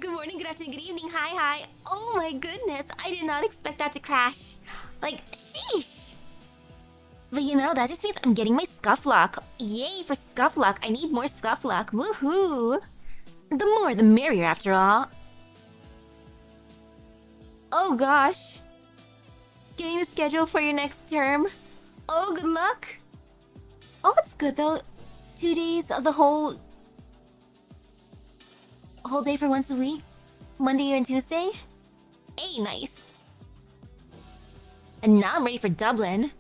Good morning, good afternoon, good evening, hi. Oh my goodness, I did not expect that to crash. Like, sheesh. But you know, that just means I'm getting my scuff lock. Yay for scuff lock. I need more scuff lock. Woohoo. The more the merrier after all. Oh gosh. Getting the schedule for your next term. Oh, good luck. Oh, it's good though. 2 days of the whole day for once a week. Monday and Tuesday. Hey, nice. And now I'm ready for Dublin.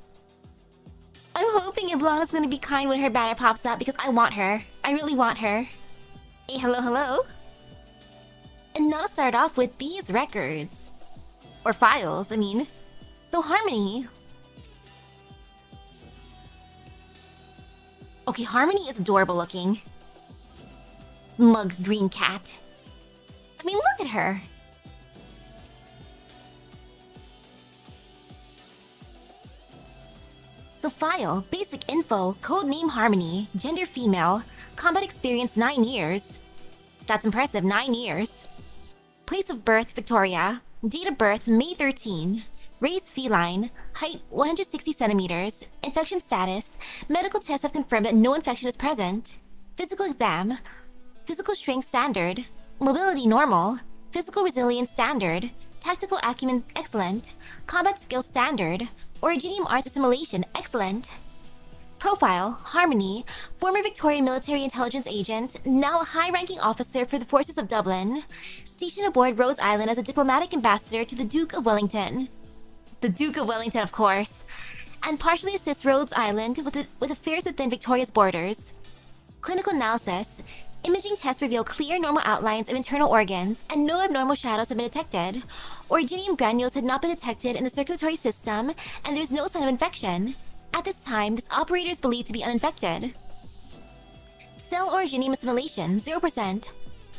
I'm hoping Iblana's gonna be kind when her banner pops up because I want her. I really want her. Hey, hello. And now to start off with these records. Or files, I mean. So Harmony. Okay, Harmony is adorable looking. Smug green cat. I mean, look at her. So file, basic info, codename Harmony, gender female, combat experience 9 years. That's impressive, 9 years. Place of birth, Victoria. Date of birth, May 13. Race, feline. Height, 160 centimeters. Infection status. Medical tests have confirmed that no infection is present. Physical exam. Physical strength standard. Mobility normal. Physical resilience standard. Tactical acumen excellent. Combat skills standard. Originium arts assimilation excellent. Profile, Harmony, former Victorian military intelligence agent, now a high-ranking officer for the forces of Dublin. Stationed aboard Rhodes Island as a diplomatic ambassador to the Duke of Wellington. The Duke of Wellington, of course. And partially assists Rhodes Island with affairs within Victoria's borders. Clinical analysis. Imaging tests reveal clear normal outlines of internal organs, and no abnormal shadows have been detected. Originium granules had not been detected in the circulatory system, and there's no sign of infection. At this time, this operator is believed to be uninfected. Cell originium assimilation, 0%.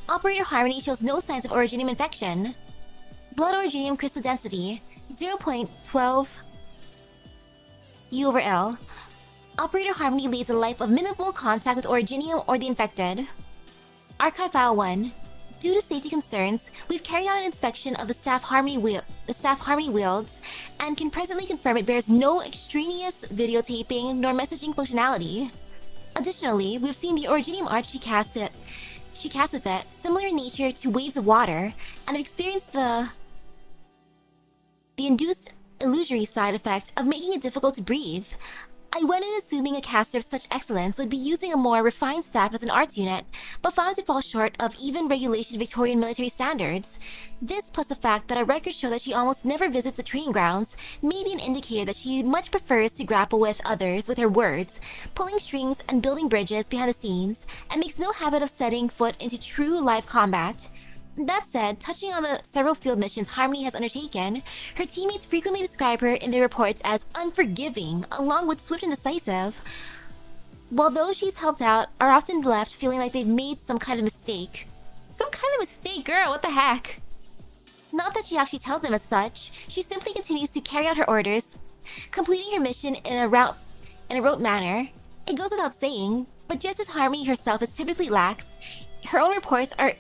Operator Harmony shows no signs of originium infection. Blood originium crystal density, 0.12 U/L. Operator Harmony leads a life of minimal contact with originium or the infected. Archive File 1. Due to safety concerns, we've carried out an inspection of the staff Harmony wields and can presently confirm it bears no extraneous videotaping nor messaging functionality. Additionally, we've seen the originium art she casts with it, similar in nature to waves of water, and have experienced the induced illusory side effect of making it difficult to breathe. I went in assuming a caster of such excellence would be using a more refined staff as an arts unit, but found it to fall short of even regulation Victorian military standards. This, plus the fact that our records show that she almost never visits the training grounds, may be an indicator that she much prefers to grapple with others with her words, pulling strings and building bridges behind the scenes, and makes no habit of setting foot into true live combat. That said, touching on the several field missions Harmony has undertaken, her teammates frequently describe her in their reports as unforgiving, along with swift and decisive, while those she's helped out are often left feeling like they've made some kind of mistake. Some kind of mistake, girl, what the heck? Not that she actually tells them as such, she simply continues to carry out her orders, completing her mission in a rote manner. It goes without saying, but just as Harmony herself is typically lax, her own reports are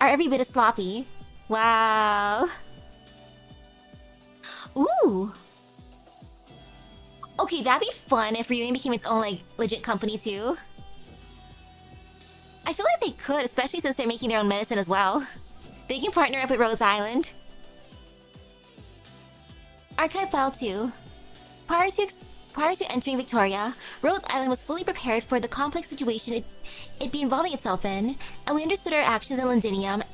every bit as sloppy. Wow. Ooh. Okay, that'd be fun if Reunion became its own, like, legit company too. I feel like they could, especially since they're making their own medicine as well. They can partner up with Rhodes Island. Archive File 2. Prior to entering Victoria, Rhodes Island was fully prepared for the complex situation it'd be involving itself in, and we understood our actions in Londinium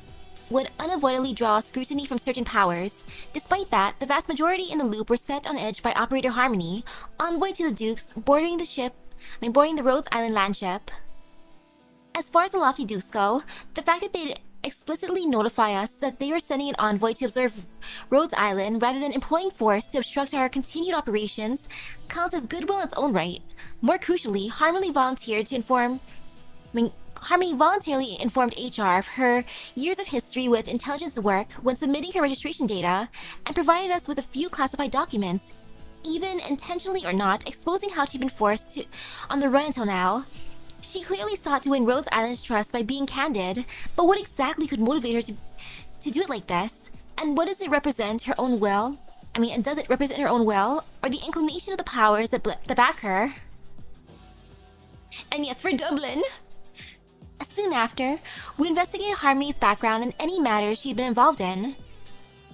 would unavoidably draw scrutiny from certain powers. Despite that, the vast majority in the loop were set on edge by Operator Harmony, envoy to the Dukes, boarding the Rhodes Island landship. As far as the Lofty Dukes go, the fact that they'd explicitly notify us that they were sending an envoy to observe Rhodes Island rather than employing force to obstruct our continued operations counts as goodwill in its own right. More crucially, Harmony voluntarily informed HR of her years of history with intelligence work when submitting her registration data, and provided us with a few classified documents, even intentionally or not, exposing how she'd been forced on the run until now. She clearly sought to win Rhodes Island's trust by being candid, but what exactly could motivate her to do it like this? And what does it represent her own will? Does it represent her own will, or the inclination of the powers that back her? And yes, for Dublinn! Soon after, we investigated Harmony's background and any matters she had been involved in.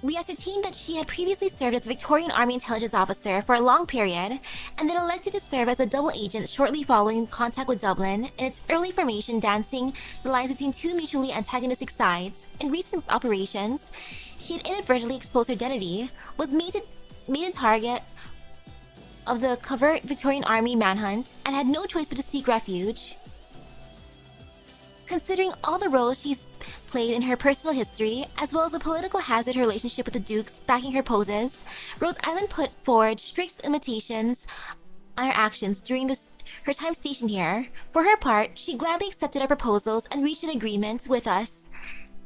We ascertained that she had previously served as a Victorian Army intelligence officer for a long period, and then elected to serve as a double agent shortly following contact with Dublinn in its early formation, dancing the lines between two mutually antagonistic sides. In recent operations, she had inadvertently exposed her identity, was made a target of the covert Victorian Army manhunt, and had no choice but to seek refuge. Considering all the roles she's played in her personal history, as well as the political hazard her relationship with the Dukes backing her poses, Rhodes Island put forward strict limitations on her actions during her time stationed here. For her part, she gladly accepted our proposals and reached an agreement with us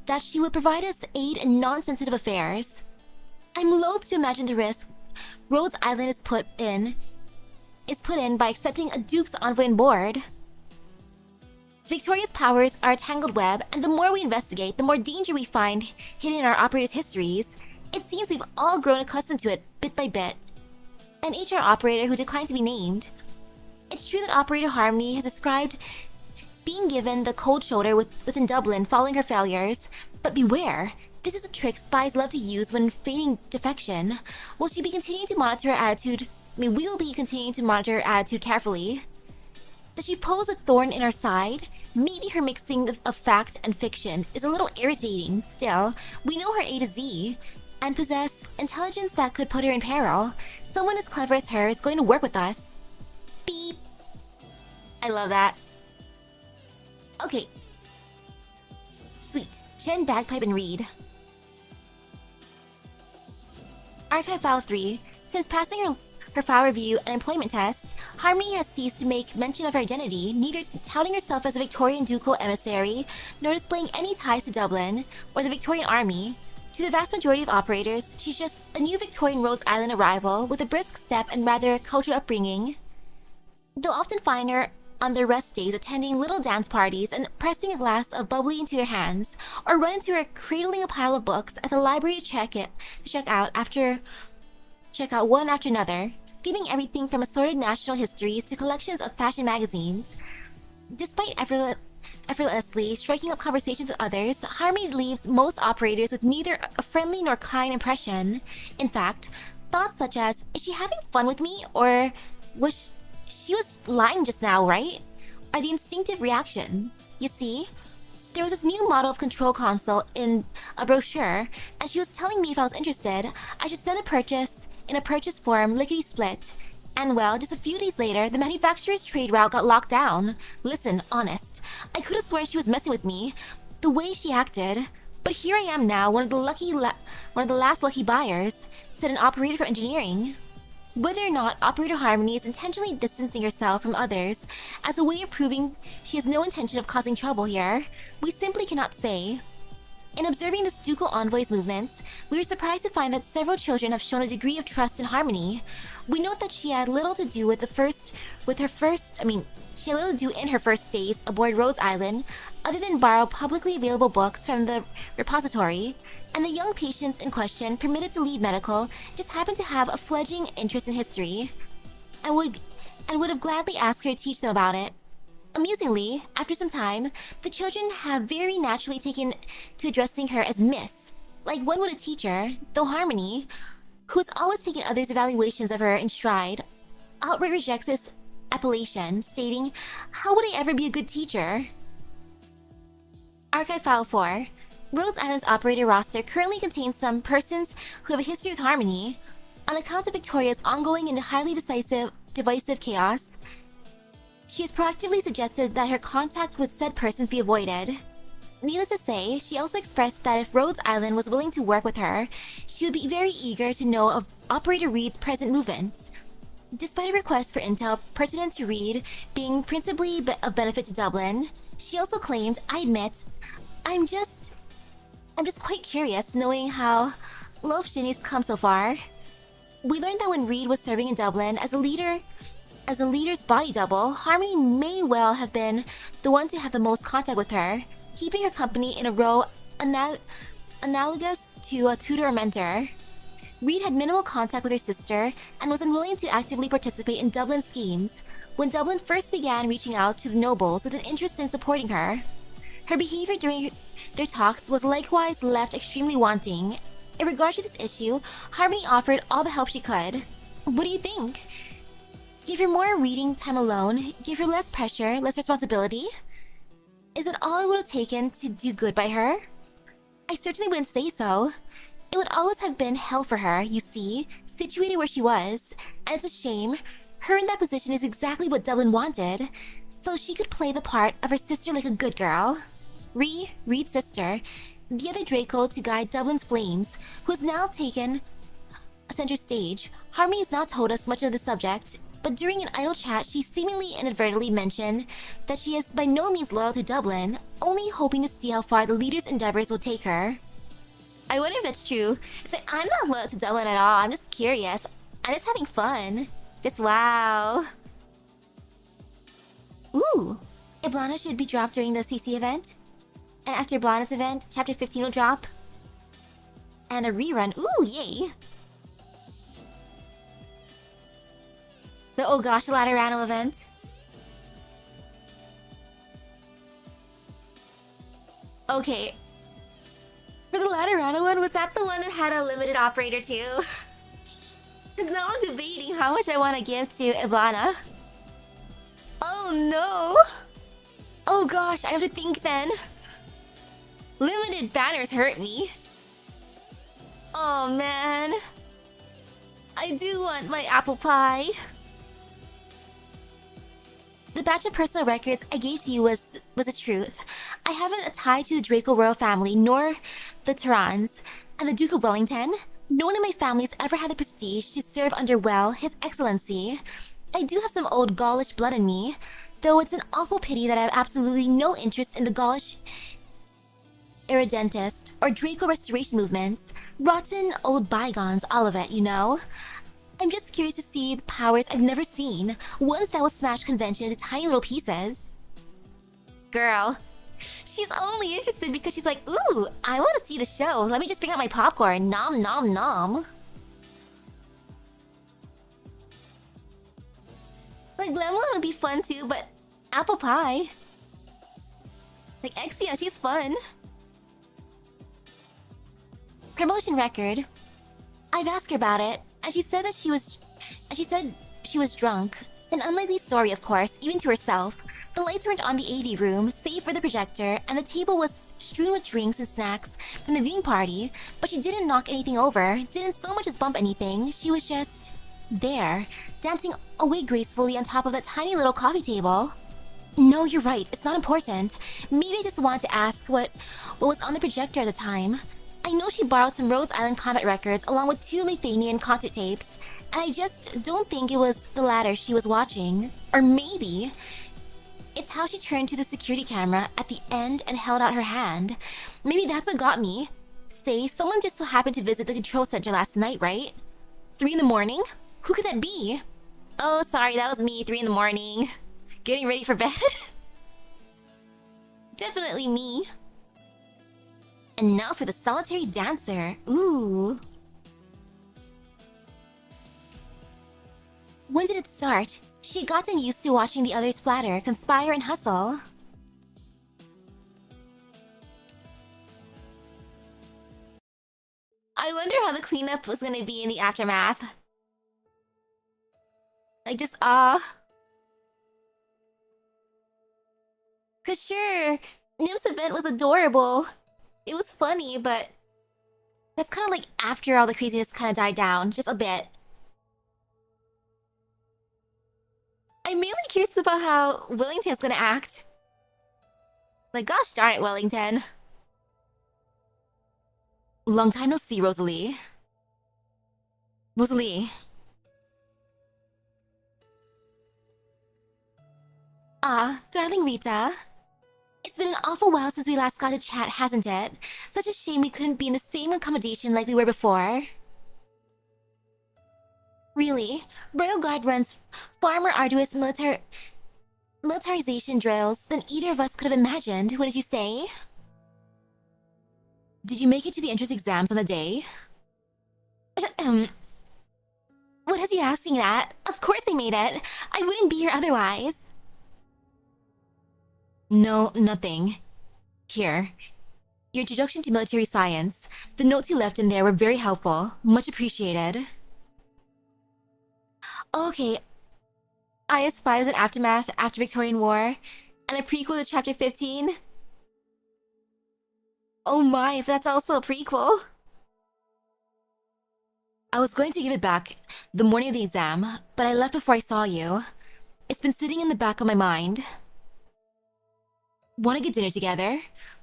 that she would provide us aid in non-sensitive affairs. I'm loath to imagine the risk Rhodes Island is put in by accepting a Duke's envoy on board. Victoria's powers are a tangled web, and the more we investigate, the more danger we find hidden in our operators' histories. It seems we've all grown accustomed to it, bit by bit. An HR operator who declined to be named. It's true that Operator Harmony has described being given the cold shoulder within Dublinn following her failures, but beware, this is a trick spies love to use when feigning defection. Will she be continuing to monitor her attitude? We will be continuing to monitor her attitude carefully. Does she pose a thorn in our side? Maybe her mixing of fact and fiction is a little irritating. Still, we know her A to Z, and possess intelligence that could put her in peril. Someone as clever as her is going to work with us. Beep. I love that. Okay. Sweet. Chen bagpipe and read. Archive File 3. Since passing her file review and employment test, Harmony has ceased to make mention of her identity, neither touting herself as a Victorian ducal emissary, nor displaying any ties to Dublin or the Victorian Army. To the vast majority of operators, she's just a new Victorian Rhodes Island arrival with a brisk step and rather cultural upbringing. They'll often find her on their rest days attending little dance parties and pressing a glass of bubbly into their hands, or run into her cradling a pile of books at the library to check out one after another, skimming everything from assorted national histories to collections of fashion magazines. Despite effortlessly striking up conversations with others, Harmony leaves most operators with neither a friendly nor kind impression. In fact, thoughts such as, is she having fun with me? Or she was lying just now, right? Are the instinctive reaction. You see, there was this new model of control console in a brochure, and she was telling me if I was interested, I should send a purchase in a purchase form lickety-split. And well, just a few days later, the manufacturer's trade route got locked down. Listen, honest, I could have sworn she was messing with me, the way she acted. But here I am now, one of the last lucky buyers, said an operator for engineering. Whether or not Operator Harmony is intentionally distancing herself from others as a way of proving she has no intention of causing trouble here, we simply cannot say. In observing this ducal envoy's movements, we were surprised to find that several children have shown a degree of trust in Harmony. We note that she had little to do in her first days aboard Rhodes Island, other than borrow publicly available books from the repository, and the young patients in question, permitted to leave medical, just happened to have a fledgling interest in history, and would have gladly asked her to teach them about it. Amusingly, after some time, the children have very naturally taken to addressing her as Miss, like one would a teacher, though Harmony, who has always taken others' evaluations of her in stride, outright rejects this appellation, stating, "How would I ever be a good teacher?" Archive File 4. Rhodes Island's operator roster currently contains some persons who have a history with Harmony. On account of Victoria's ongoing and highly divisive chaos, she has proactively suggested that her contact with said persons be avoided. Needless to say, she also expressed that if Rhodes Island was willing to work with her, she would be very eager to know of Operator Reed's present movements. Despite a request for intel pertinent to Reed being principally of benefit to Dublin, she also claimed, I admit, I'm just quite curious knowing how Loaf Shinny's come so far. We learned that when Reed was serving in Dublin as a as the leader's body double, Harmony may well have been the one to have the most contact with her, keeping her company in a role analogous to a tutor or mentor. Reed had minimal contact with her sister and was unwilling to actively participate in Dublin's schemes when Dublinn first began reaching out to the nobles with an interest in supporting her. Her behavior during their talks was likewise left extremely wanting. In regard to this issue, Harmony offered all the help she could. What do you think? Give her more reading time alone, give her less pressure, less responsibility? Is it all it would have taken to do good by her? I certainly wouldn't say so. It would always have been hell for her, you see, situated where she was, and it's a shame. Her in that position is exactly what Dublinn wanted, so she could play the part of her sister like a good girl. Reed's sister, the other Draco to guide Dublin's flames, who has now taken center stage. Harmony has not told us much of the subject, but during an idle chat she seemingly inadvertently mentioned that she is by no means loyal to Dublinn, only hoping to see how far the leader's endeavors will take her. I wonder if that's true. It's like, I'm not loyal to Dublinn at all, I'm just curious. I'm just having fun. Just wow. Ooh! Iblana should be dropped during the CC event. And after Iblana's event, Chapter 15 will drop. And a rerun. Ooh, yay! The oh gosh, the Laterano event. Okay. For the Laterano one, was that the one that had a limited operator too? Because now I'm debating how much I want to give to Iblana. Oh no! Oh gosh, I have to think then. Limited banners hurt me. Oh man. I do want my apple pie. The batch of personal records I gave to you was the truth. I haven't a tie to the Draco royal family, nor the Terrans, and the Duke of Wellington. No one in my family has ever had the prestige to serve under, well, His Excellency. I do have some old Gaulish blood in me, though it's an awful pity that I have absolutely no interest in the Gaulish irredentist or Draco restoration movements. Rotten old bygones, all of it, you know? I'm just curious to see the powers I've never seen, ones that will smash convention into tiny little pieces. Girl, she's only interested because she's like, ooh, I want to see the show. Let me just bring out my popcorn. Nom nom nom. Like, Lemon would be fun too, but apple pie. Like, Exia, she's fun. Promotion record. I've asked her about it, and she said she was drunk. An unlikely story, of course, even to herself. The lights weren't on the AV room, save for the projector, and the table was strewn with drinks and snacks from the viewing party, but she didn't knock anything over, didn't so much as bump anything. She was just there, dancing away gracefully on top of that tiny little coffee table. No, you're right, it's not important. Maybe I just wanted to ask what was on the projector at the time. I know she borrowed some Rhodes Island Comet records along with 2 Lithuanian concert tapes, and I just don't think it was the latter she was watching. Or maybe it's how she turned to the security camera at the end and held out her hand. Maybe that's what got me. Say, someone just so happened to visit the control center last night, right? 3 in the morning? Who could that be? Oh, sorry, that was me, 3 in the morning. Getting ready for bed? Definitely me. And now for the solitary dancer. Ooh. When did it start? She had gotten used to watching the others flatter, conspire, and hustle. I wonder how the cleanup was gonna be in the aftermath. Like, just, Cause sure, Nim's event was adorable. It was funny, but that's kind of like after all the craziness kind of died down, just a bit. I'm mainly curious about how Wellington's gonna act. Like, gosh darn it, Wellington. Long time no see, Rosalie. Rosalie. Ah, darling Rita. It's been an awful while since we last got to chat, hasn't it? Such a shame we couldn't be in the same accommodation like we were before. Really, Royal Guard runs far more arduous militarization drills than either of us could have imagined, wouldn't you say? Did you make it to the entrance exams on the day? What has you asking that? Of course I made it. I wouldn't be here otherwise. No, nothing. Here. Your introduction to military science. The notes you left in there were very helpful. Much appreciated. Okay. IS-5 is an aftermath after Victorian War, and a prequel to Chapter 15. Oh my, if that's also a prequel. I was going to give it back the morning of the exam, but I left before I saw you. It's been sitting in the back of my mind. Want to get dinner together?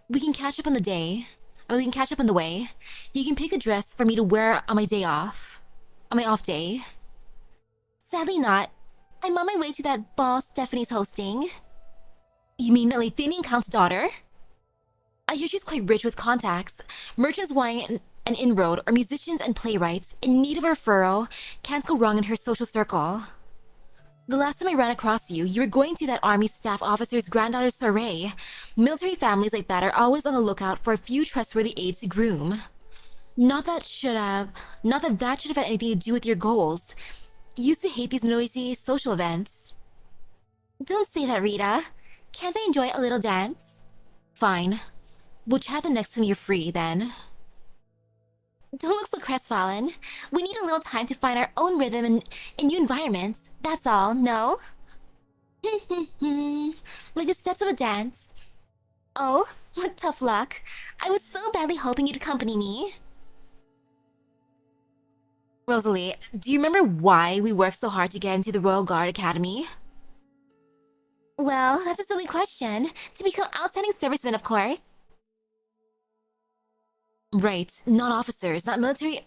We can catch up on the day. We can catch up on the way. You can pick a dress for me to wear on my day off. On my off day. Sadly not. I'm on my way to that ball Stephanie's hosting. You mean that Lithuanian Count's daughter? I hear she's quite rich with contacts. Merchants wanting an inroad, or musicians and playwrights in need of a referral can't go wrong in her social circle. The last time I ran across you, you were going to that army staff officer's granddaughter's soiree. Military families like that are always on the lookout for a few trustworthy aides to groom. Not that that should have had anything to do with your goals. You used to hate these noisy social events. Don't say that, Rita. Can't I enjoy a little dance? Fine. We'll chat the next time you're free, then. Don't look so crestfallen. We need a little time to find our own rhythm in new environments. That's all, no? Like the steps of a dance. Oh, what tough luck. I was so badly hoping you'd accompany me. Rosalie, do you remember why we worked so hard to get into the Royal Guard Academy? Well, that's a silly question. To become outstanding servicemen, of course. Right, not officers, not military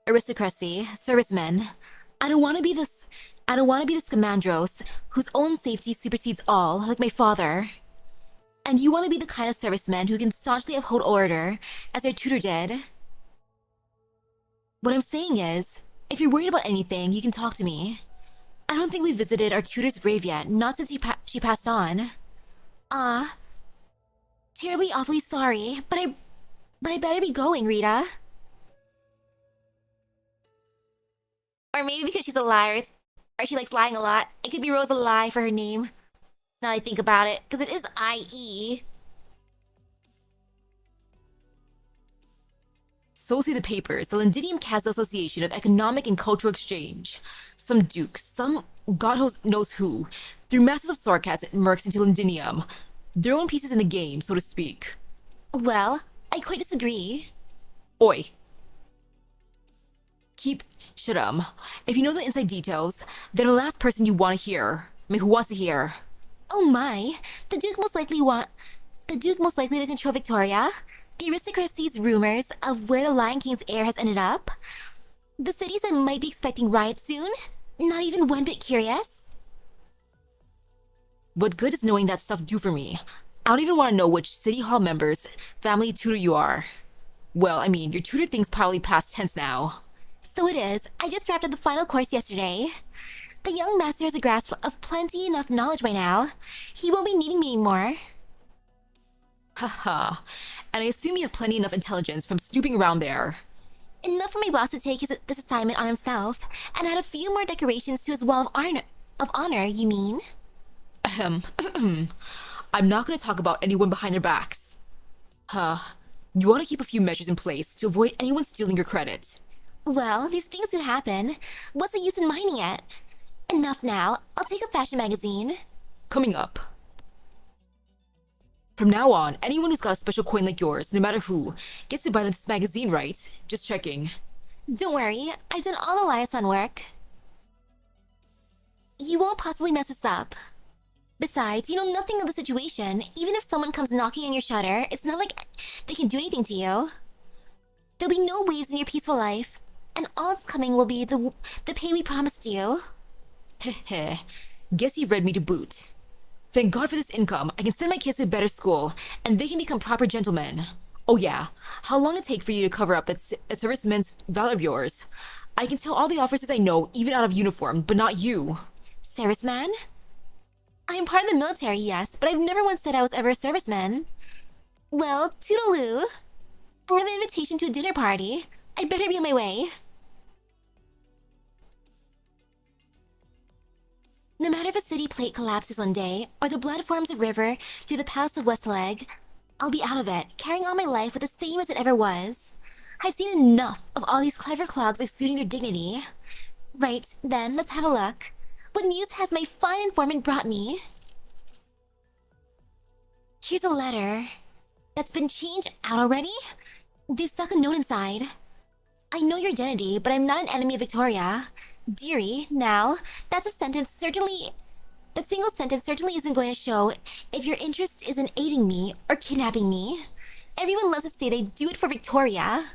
aristocracy, servicemen. I don't want to be the scamandros whose own safety supersedes all, like my father. And you want to be the kind of serviceman who can staunchly uphold order, as your tutor did. What I'm saying is, if you're worried about anything, you can talk to me. I don't think we visited our tutor's grave yet, not since she passed on. Terribly awfully sorry, but I better be going, Rita. Or maybe because she's a liar, or she likes lying a lot. It could be Rosa Lie for her name. Now I think about it, because it is I.E. So say the papers, the Londinium Castle Association of Economic and Cultural Exchange. Some dukes, some god knows who, threw masses of sarcasm at mercs into Londinium. Their own pieces in the game, so to speak. Well, I quite disagree. Oi. Keep shut. If you know the inside details, then the last person you want to hear. I mean, who wants to hear? Oh my, the Duke most likely to control Victoria. The aristocracy's rumors of where the Lion King's heir has ended up. The cities that might be expecting riots soon. Not even one bit curious. What good does knowing that stuff do for me? I don't even want to know which City Hall member's family tutor you are. Well, I mean, your tutor thing's probably past tense now. So it is. I just wrapped up the final course yesterday. The young master has a grasp of plenty enough knowledge by now. He won't be needing me anymore. Haha. And I assume you have plenty enough intelligence from snooping around there. Enough for my boss to take this assignment on himself, and add a few more decorations to his wall of honor, you mean? Ahem. I'm not going to talk about anyone behind their backs. You ought to keep a few measures in place to avoid anyone stealing your credit. Well, these things do happen. What's the use in minding it? Enough now. I'll take a fashion magazine. Coming up. From now on, anyone who's got a special coin like yours, no matter who, gets to buy this magazine, right? Just checking. Don't worry, I've done all the liaison work. You won't possibly mess us up. Besides, you know nothing of the situation. Even if someone comes knocking on your shutter, it's not like they can do anything to you. There'll be no waves in your peaceful life, and all that's coming will be the pay we promised you. Heh. Guess you've read me to boot. Thank God for this income. I can send my kids to a better school, and they can become proper gentlemen. Oh yeah, how long it take for you to cover up that serviceman's valor of yours? I can tell all the officers I know, even out of uniform, but not you. Serviceman? I am part of the military, yes, but I've never once said I was ever a serviceman. Well, toodaloo. I have an invitation to a dinner party. I better be on my way. No matter if a city plate collapses one day, or the blood forms a river through the pass of Westleg, I'll be out of it, carrying on my life with the same as it ever was. I've seen enough of all these clever clogs exuding their dignity. Right, then, let's have a look. What news has my fine informant brought me? Here's a letter. That's been changed out already? They've stuck a note inside. I know your identity, but I'm not an enemy of Victoria. Dearie, now, that single sentence certainly isn't going to show if your interest is in aiding me or kidnapping me. Everyone loves to say they do it for Victoria.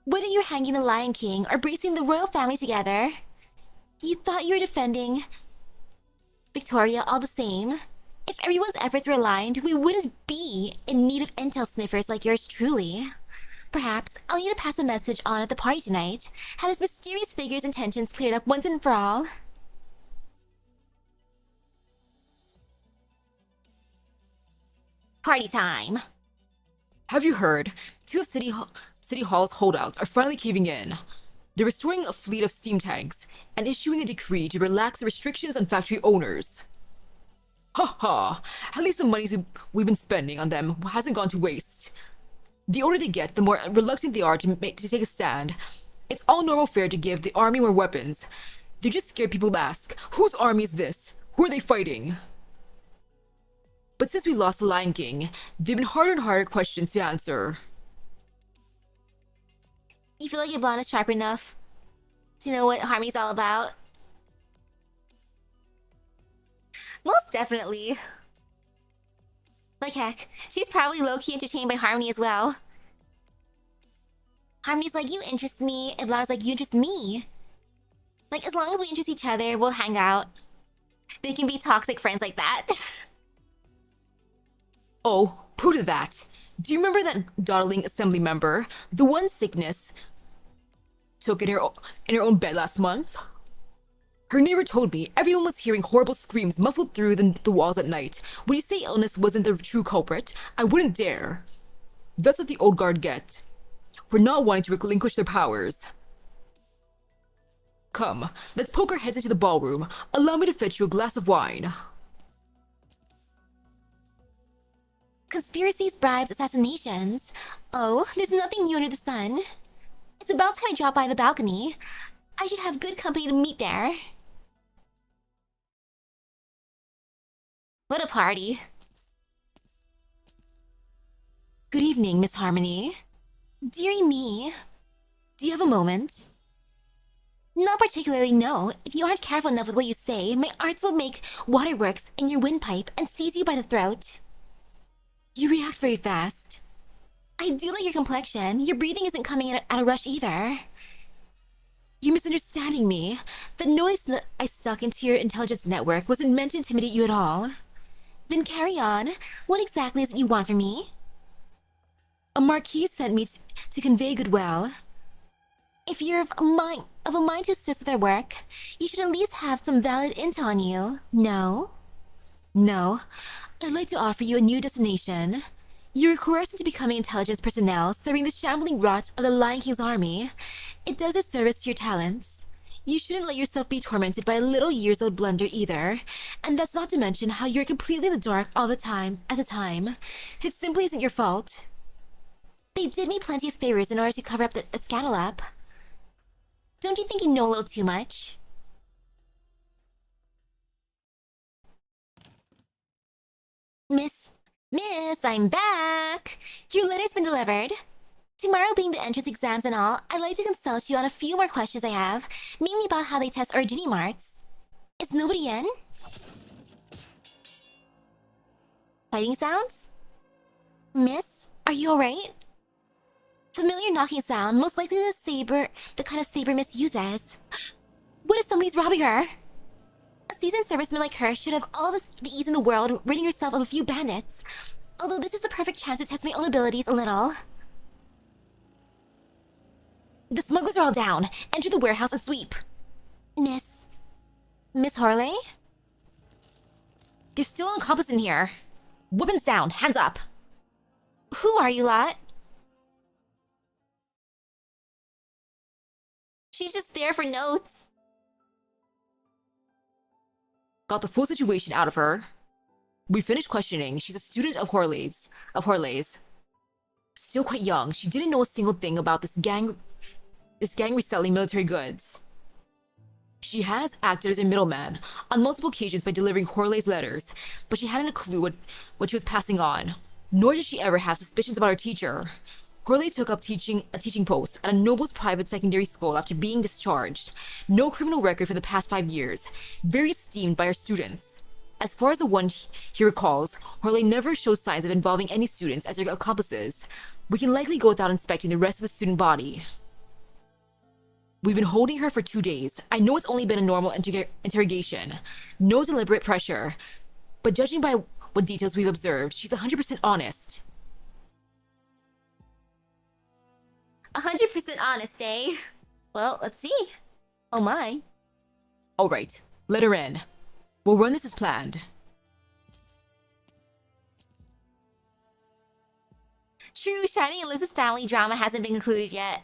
Whether you're hanging the Lion King or bracing the royal family together, you thought you were defending Victoria all the same. If everyone's efforts were aligned, we wouldn't be in need of intel sniffers like yours truly. Perhaps I'll need to pass a message on at the party tonight. Have this mysterious figure's intentions cleared up once and for all. Party time. Have you heard? Two of City Hall's holdouts are finally caving in. They're restoring a fleet of steam tanks and issuing a decree to relax the restrictions on factory owners. Ha ha! At least the money we've been spending on them hasn't gone to waste. The older they get, the more reluctant they are to take a stand. It's all normal fare to give the army more weapons. They're just scared people ask, whose army is this? Who are they fighting? But since we lost the Lion King, they've been harder and harder questions to answer. You feel like your blonde is sharp enough to know what Harmony's all about? Most definitely. Like heck, she's probably low-key entertained by Harmony as well. Harmony's like, you interest me, and Blonde's like, you interest me. Like, as long as we interest each other, we'll hang out. They can be toxic friends like that. Oh, who did that? Do you remember that dawdling assembly member? The one sickness took in her own bed last month? Her neighbor told me everyone was hearing horrible screams muffled through the walls at night. When you say illness wasn't the true culprit, I wouldn't dare. That's what the old guard get for not wanting to relinquish their powers. Come, let's poke our heads into the ballroom. Allow me to fetch you a glass of wine. Conspiracies, bribes, assassinations. Oh, there's nothing new under the sun. It's about time I drop by the balcony. I should have good company to meet there. What a party. Good evening, Miss Harmony. Dearie me. Do you have a moment? Not particularly, no. If you aren't careful enough with what you say, my arts will make waterworks in your windpipe and seize you by the throat. You react very fast. I do like your complexion. Your breathing isn't coming in at a rush either. You're misunderstanding me. The notice that I stuck into your intelligence network wasn't meant to intimidate you at all. Then carry on. What exactly is it you want from me? A marquis sent me to convey goodwill. If you're of a mind to assist with our work, you should at least have some valid intel on you. No? No. I'd like to offer you a new destination. You were coerced into becoming intelligence personnel serving the shambling rot of the Lion King's army. It does a service to your talents. You shouldn't let yourself be tormented by a little years-old blunder either. And that's not to mention how you're completely in the dark all the time, at the time. It simply isn't your fault. They did me plenty of favors in order to cover up that scandal up. Don't you think you know a little too much? Miss, I'm back! Your letter's been delivered. Tomorrow being the entrance exams and all, I'd like to consult you on a few more questions I have, mainly about how they test Origini marks. Is nobody in? Fighting sounds? Miss, are you alright? Familiar knocking sound, most likely the kind of saber Miss uses. What if somebody's robbing her? A seasoned serviceman like her should have all the ease in the world ridding herself of a few bandits. Although this is the perfect chance to test my own abilities a little. The smugglers are all down. Enter the warehouse and sweep. Miss Harley? There's still an accomplice in here. Weapons down, hands up. Who are you lot? She's just there for notes. Got the full situation out of her. We finished questioning. She's a student of Horley's. Still quite young, she didn't know a single thing about this gang reselling military goods. She has acted as a middleman on multiple occasions by delivering Horley's letters, but she hadn't a clue what she was passing on. Nor did she ever have suspicions about her teacher. Horley took up a teaching post at a Noble's private secondary school after being discharged. No criminal record for the past 5 years. Very esteemed by her students. As far as the one he recalls, Horley never showed signs of involving any students as her accomplices. We can likely go without inspecting the rest of the student body. We've been holding her for 2 days. I know it's only been a normal interrogation. No deliberate pressure. But judging by what details we've observed, she's 100% honest. 100% honest, eh? Well, let's see. Oh my. Alright, let her in. We'll run this as planned. True, Shiny and Liz's family drama hasn't been concluded yet.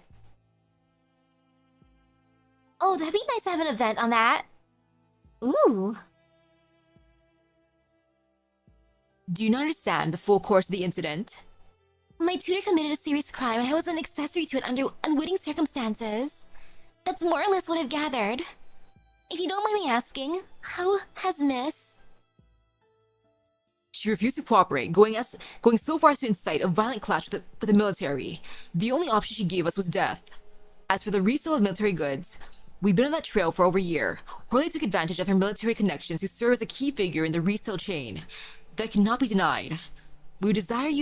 Oh, that'd be nice to have an event on that. Ooh. Do you not understand the full course of the incident? My tutor committed a serious crime and I was an accessory to it under unwitting circumstances. That's more or less what I've gathered. If you don't mind me asking, how has Miss... She refused to cooperate, going so far as to incite a violent clash with the military. The only option she gave us was death. As for the resale of military goods, we've been on that trail for over a year. Horley took advantage of her military connections to serve as a key figure in the resale chain. That cannot be denied. We desire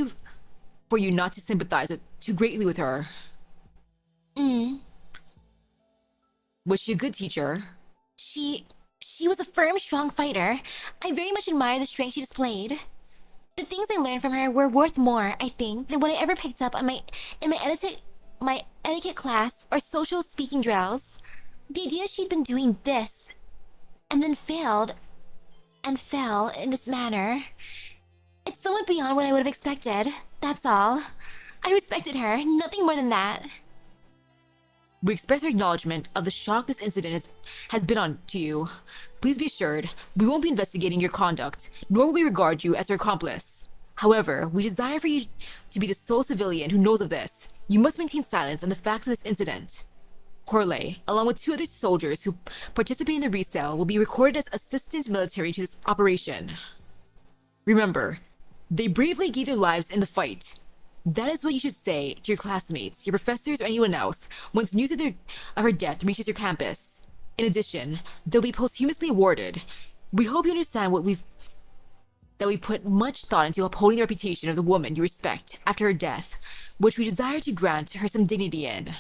for you not to sympathize too greatly with her. Was she a good teacher? She was a firm, strong fighter. I very much admire the strength she displayed. The things I learned from her were worth more, I think, than what I ever picked up in my etiquette class or social speaking drills. The idea she'd been doing this, and then failed, and fell in this manner. It's somewhat beyond what I would have expected, that's all. I respected her, nothing more than that. We express our acknowledgement of the shock this incident has been on to you. Please be assured, we won't be investigating your conduct, nor will we regard you as your accomplice. However, we desire for you to be the sole civilian who knows of this. You must maintain silence on the facts of this incident. Horley, along with 2 other soldiers who participate in the resale, will be recorded as assistant military to this operation. Remember, they bravely gave their lives in the fight. That is what you should say to your classmates, your professors, or anyone else once news of her death reaches your campus. In addition, they'll be posthumously awarded. We hope you understand that we put much thought into upholding the reputation of the woman you respect after her death, which we desire to grant her some dignity in.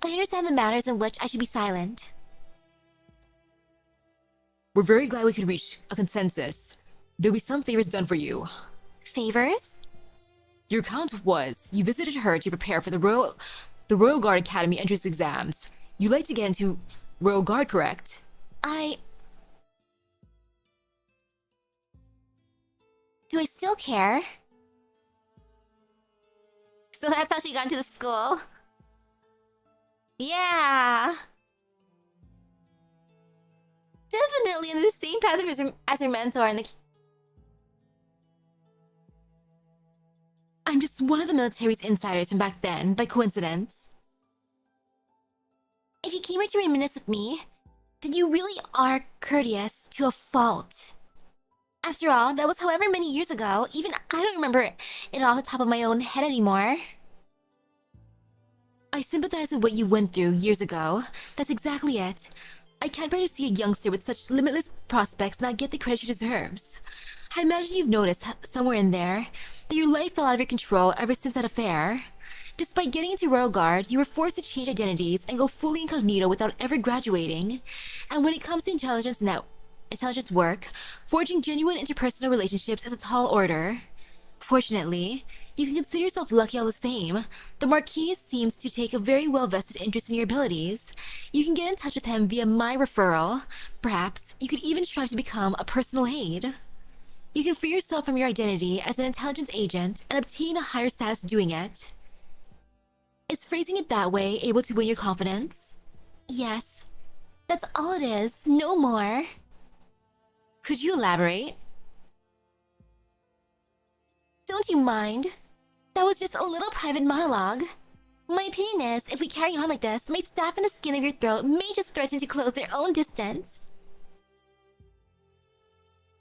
I understand the matters in which I should be silent. We're very glad we could reach a consensus. There'll be some favors done for you. Favors? Your account was, you visited her to prepare for the Royal Guard Academy entrance exams. You'd like to get into Royal Guard, correct? Do I still care? So that's how she got into the school? Yeah! Definitely in the same path as her mentor in the... I'm just one of the military's insiders from back then, by coincidence. If you came here to reminisce with me, then you really are courteous to a fault. After all, that was however many years ago. Even I don't remember it off the top of my own head anymore. I sympathize with what you went through years ago. That's exactly it. I can't bear to see a youngster with such limitless prospects not get the credit she deserves. I imagine you've noticed somewhere in there that your life fell out of your control ever since that affair. Despite getting into Royal Guard, you were forced to change identities and go fully incognito without ever graduating. And when it comes to intelligence work, forging genuine interpersonal relationships is a tall order. Fortunately, you can consider yourself lucky all the same. The Marquis seems to take a very well-vested interest in your abilities. You can get in touch with him via my referral. Perhaps you could even strive to become a personal aide. You can free yourself from your identity as an intelligence agent and obtain a higher status doing it. Is phrasing it that way able to win your confidence? Yes. That's all it is, no more. Could you elaborate? Don't you mind? That was just a little private monologue. My opinion is, if we carry on like this, my staff in the skin of your throat may just threaten to close their own distance.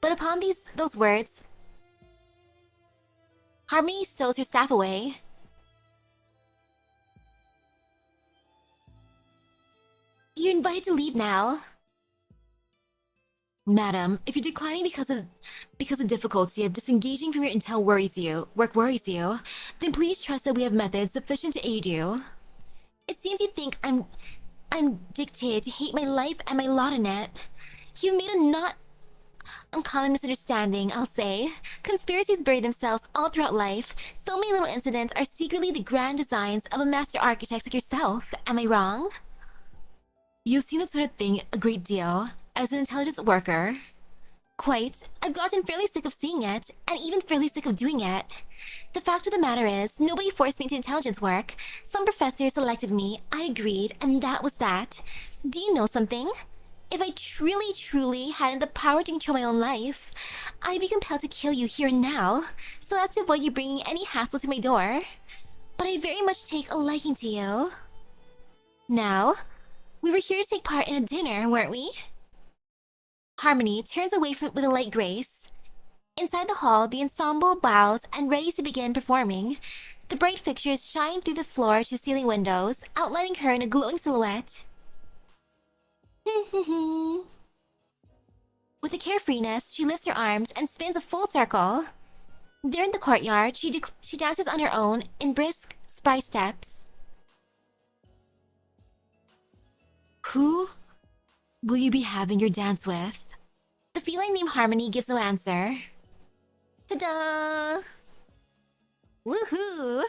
But upon those words, Harmony stows her staff away. You're invited to leave now. Madam, if you're declining because the difficulty of disengaging from your intel worries you, then please trust that we have methods sufficient to aid you. It seems you think I'm dictated to hate my life and my lot in it. You've made a not uncommon misunderstanding, I'll say. Conspiracies bury themselves all throughout life. So many little incidents are secretly the grand designs of a master architect like yourself. Am I wrong? You've seen that sort of thing a great deal. As an intelligence worker. Quite. I've gotten fairly sick of seeing it, and even fairly sick of doing it. The fact of the matter is, nobody forced me into intelligence work. Some professors selected me, I agreed, and that was that. Do you know something? If I truly hadn't the power to control my own life, I'd be compelled to kill you here and now, so as to avoid you bringing any hassle to my door. But I very much take a liking to you. Now, we were here to take part in a dinner, weren't we? Harmony turns away with a light grace. Inside the hall, the ensemble bows and readies to begin performing. The bright fixtures shine through the floor to ceiling windows, outlining her in a glowing silhouette. With a carefreeness, she lifts her arms and spins a full circle. There in the courtyard, she dances on her own in brisk, spry steps. Who will you be having your dance with? The feline named Harmony gives no answer. Ta-da! Woohoo!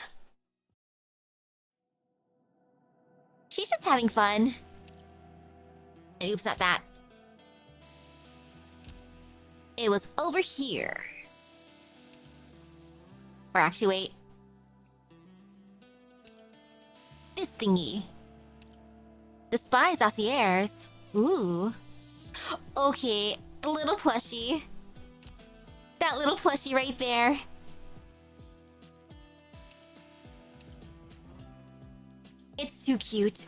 She's just having fun. And oops, not that. It was over here. Or actually, wait. This thingy. The spy's dossiers. Ooh. Okay, the little plushie. That little plushie right there. It's too cute.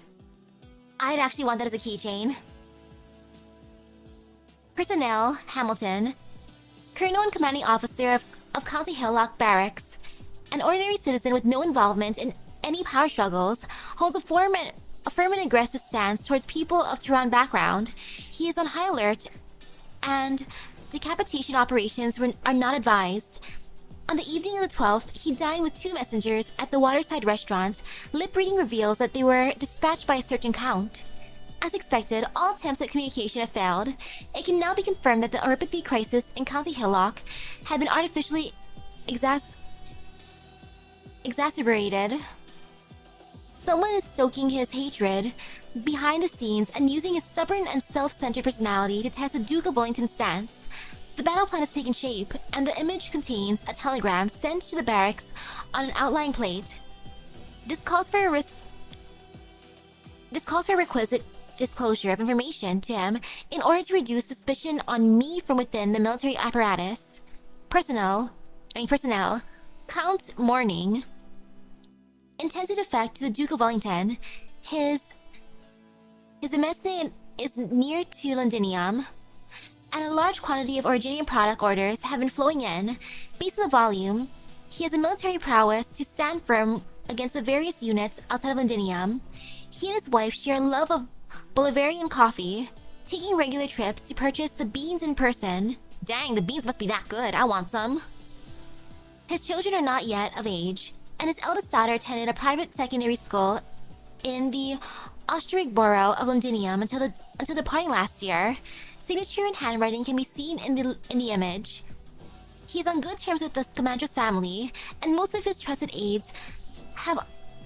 I'd actually want that as a keychain. Personnel, Hamilton. Colonel and Commanding Officer of County Hillock Barracks. An ordinary citizen with no involvement in any power struggles, holds a firm and aggressive stance towards people of Tehran background. He is on high alert, and decapitation operations are not advised. On the evening of the 12th, he dined with 2 messengers at the waterside restaurant. Lip reading reveals that they were dispatched by a certain count. As expected, all attempts at communication have failed. It can now be confirmed that the oripathy crisis in County Hillock had been artificially exacerbated. Someone is stoking his hatred behind the scenes and using his stubborn and self-centered personality to test the Duke of Wellington's stance. The battle plan has taken shape, and the image contains a telegram sent to the barracks on an outline plate. This calls for a requisite disclosure of information to him in order to reduce suspicion on me from within the military apparatus. Personnel, Count Morning. Intended effect to the Duke of Wellington. His emissary is near to Londinium, and a large quantity of Originium product orders have been flowing in. Based on the volume, he has a military prowess to stand firm against the various units outside of Londinium. He and his wife share a love of Bolivarian coffee, taking regular trips to purchase the beans in person. Dang, the beans must be that good. I want some. His children are not yet of age, and his eldest daughter attended a private secondary school in the Osterrig borough of Londinium until departing last year. Signature and handwriting can be seen in the image. He's on good terms with the Scamandra's family, and most of his trusted aides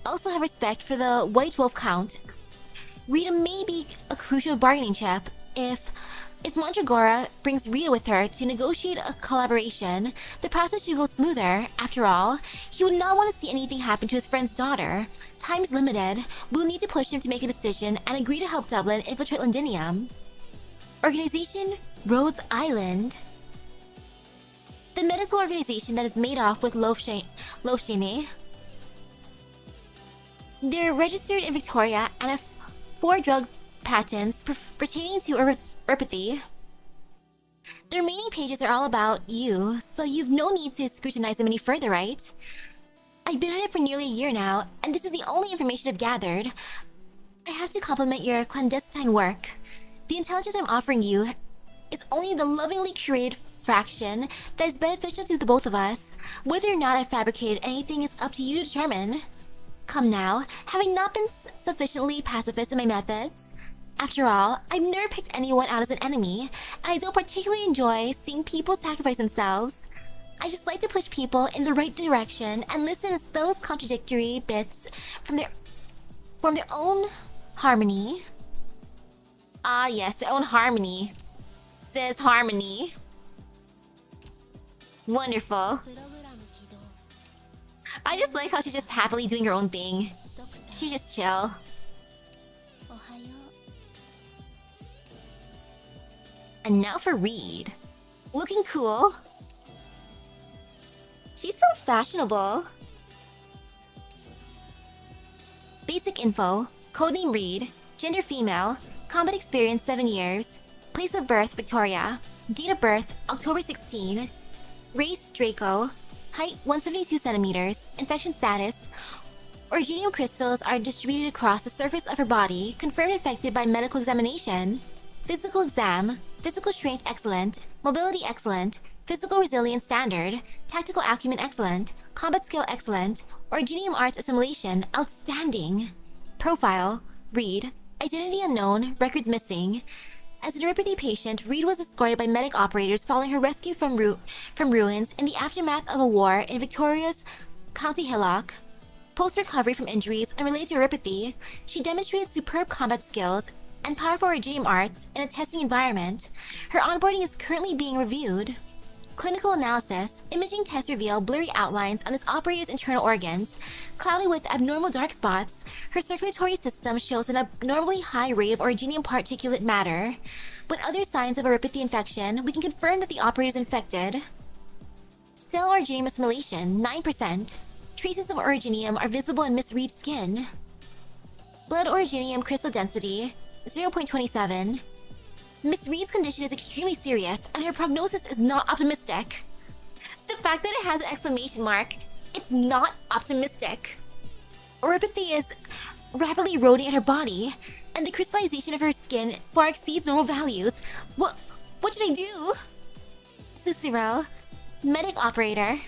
also have respect for the White Wolf Count. Rita may be a crucial bargaining chip if Mandragora brings Rita with her to negotiate a collaboration. The process should go smoother. After all, he would not want to see anything happen to his friend's daughter. Time's limited. We'll need to push him to make a decision and agree to help Dublin infiltrate Londinium. Organization Rhodes Island. The medical organization that is made off with Lofshane. They're registered in Victoria and have 4 drug patents pertaining to Urpathy. The remaining pages are all about you, so you've no need to scrutinize them any further, right? I've been at it for nearly a year now, and this is the only information I've gathered. I have to compliment your clandestine work. The intelligence I'm offering you is only the lovingly curated fraction that is beneficial to the both of us. Whether or not I fabricated anything is up to you to determine. Come now, having not been sufficiently pacifist in my methods. After all, I've never picked anyone out as an enemy, and I don't particularly enjoy seeing people sacrifice themselves. I just like to push people in the right direction and listen as those contradictory bits from their own harmony. Ah yes, their own harmony. Says harmony. Wonderful. I just like how she's just happily doing her own thing. She's just chill. And now for Reed. Looking cool. She's so fashionable. Basic info. Codename Reed. Gender female. Combat experience 7 years. Place of birth Victoria. Date of birth October 16. Race Draco. Height 172 centimeters. Infection status. Originium crystals are distributed across the surface of her body. Confirmed infected by medical examination. Physical exam. Physical strength excellent. Mobility excellent. Physical resilience standard. Tactical acumen excellent. Combat skill excellent. Originium arts assimilation outstanding. Profile Reed. Identity unknown. Records missing. As a neuropathy patient, Reed was escorted by medic operators following her rescue from ruins in the aftermath of a war in Victoria's County Hillock. Post-recovery from injuries unrelated to neuropathy, she demonstrated superb combat skills and powerful originium arts in a testing environment. Her onboarding is currently being reviewed. Clinical analysis. Imaging tests reveal blurry outlines on this operator's internal organs, cloudy with abnormal dark spots. Her circulatory system shows an abnormally high rate of originium particulate matter. With other signs of neuropathy infection, we can confirm that the operator is infected. Cell originium assimilation, 9%. Traces of originium are visible in Miss Reed's skin. Blood originium crystal density, 0.27. Miss Reed's condition is extremely serious, and her prognosis is not optimistic. The fact that it has an exclamation mark, it's not optimistic. Neuropathy is rapidly eroding at her body, and the crystallization of her skin far exceeds normal values. What should I do? Susiro, medic operator.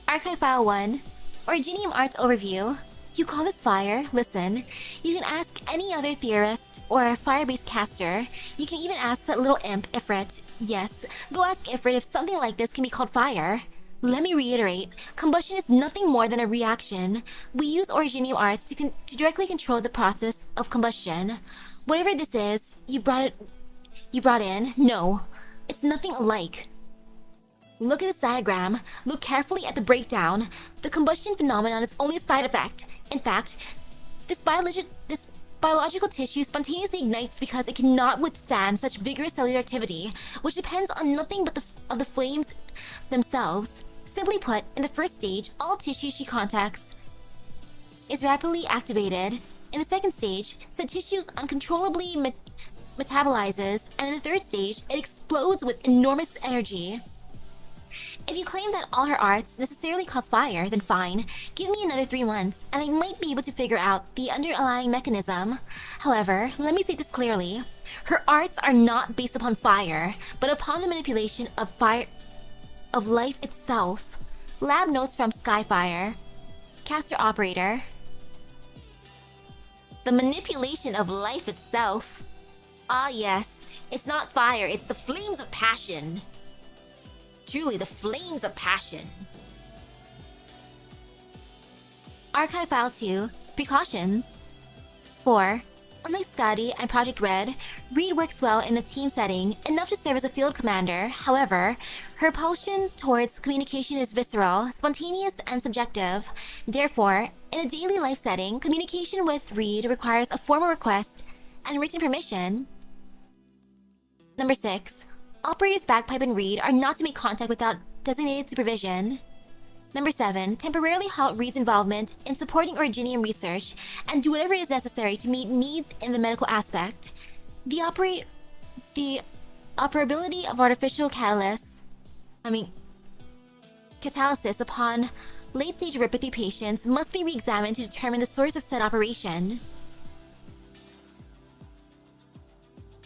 Archive file 1, Originium Arts Overview. You call this fire? Listen. You can ask any other theorist or fire-based caster. You can even ask that little imp, Ifrit. Yes, go ask Ifrit if something like this can be called fire. Let me reiterate, combustion is nothing more than a reaction. We use originium arts to directly control the process of combustion. Whatever this is, you brought in, no, it's nothing alike. Look at this diagram. Look carefully at the breakdown. The combustion phenomenon is only a side effect. In fact, this biological tissue spontaneously ignites because it cannot withstand such vigorous cellular activity, which depends on nothing but the flames themselves. Simply put, in the first stage, all tissue she contacts is rapidly activated. In the second stage, said tissue uncontrollably metabolizes, and in the third stage, it explodes with enormous energy. If you claim that all her arts necessarily cause fire, then fine. Give me another 3 months, and I might be able to figure out the underlying mechanism. However, let me state this clearly. Her arts are not based upon fire, but upon the manipulation of life itself. Lab notes from Skyfire. Caster operator. The manipulation of life itself. Ah yes, it's not fire, it's the flames of passion. Truly the flames of passion. Archive File 2, Precautions. 4. Unlike Scotty and Project Red, Reed works well in a team setting, enough to serve as a field commander. However, her repulsion towards communication is visceral, spontaneous, and subjective. Therefore, in a daily life setting, communication with Reed requires a formal request and written permission. Number 6. Operators Bagpipe and Reed are not to make contact without designated supervision. Number 7. Temporarily halt Reed's involvement in supporting Originium research and do whatever is necessary to meet needs in the medical aspect. The operability of artificial catalysis upon late-stage neuropathy patients must be re-examined to determine the source of said operation.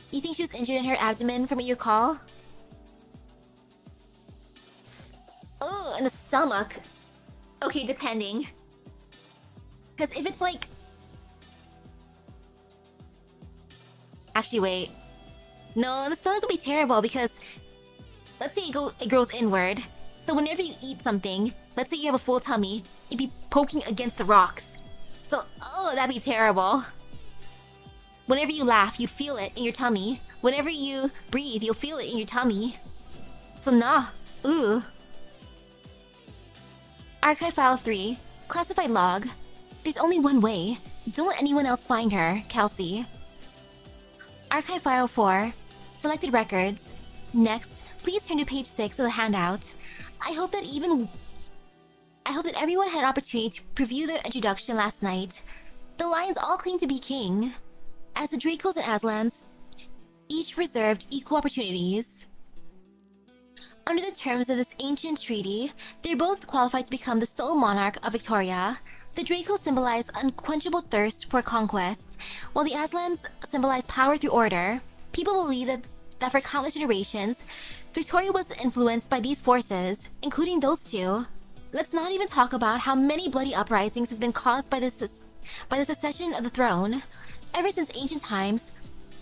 You think she was injured in her abdomen from what you recall? Oh, in the stomach. Okay, depending. Because if it's like... Actually, wait. No, the stomach would be terrible because... Let's say it grows inward. So whenever you eat something, let's say you have a full tummy, you'd be poking against the rocks. So, oh, that'd be terrible. Whenever you laugh, you feel it in your tummy. Whenever you breathe, you'll feel it in your tummy. So nah. Ooh. Archive File 3. Classified Log. There's only one way. Don't let anyone else find her, Kelsey. Archive File 4. Selected Records. Next, please turn to page 6 of the handout. I hope that everyone had an opportunity to preview the introduction last night. The Lions all claim to be king, as the Dracos and Aslans each reserved equal opportunities. Under the terms of this ancient treaty, they're both qualified to become the sole monarch of Victoria. The Dracos symbolize unquenchable thirst for conquest, while the Aslans symbolize power through order. People believe that for countless generations, Victoria was influenced by these forces, including those two. Let's not even talk about how many bloody uprisings have been caused by the succession of the throne. Ever since ancient times,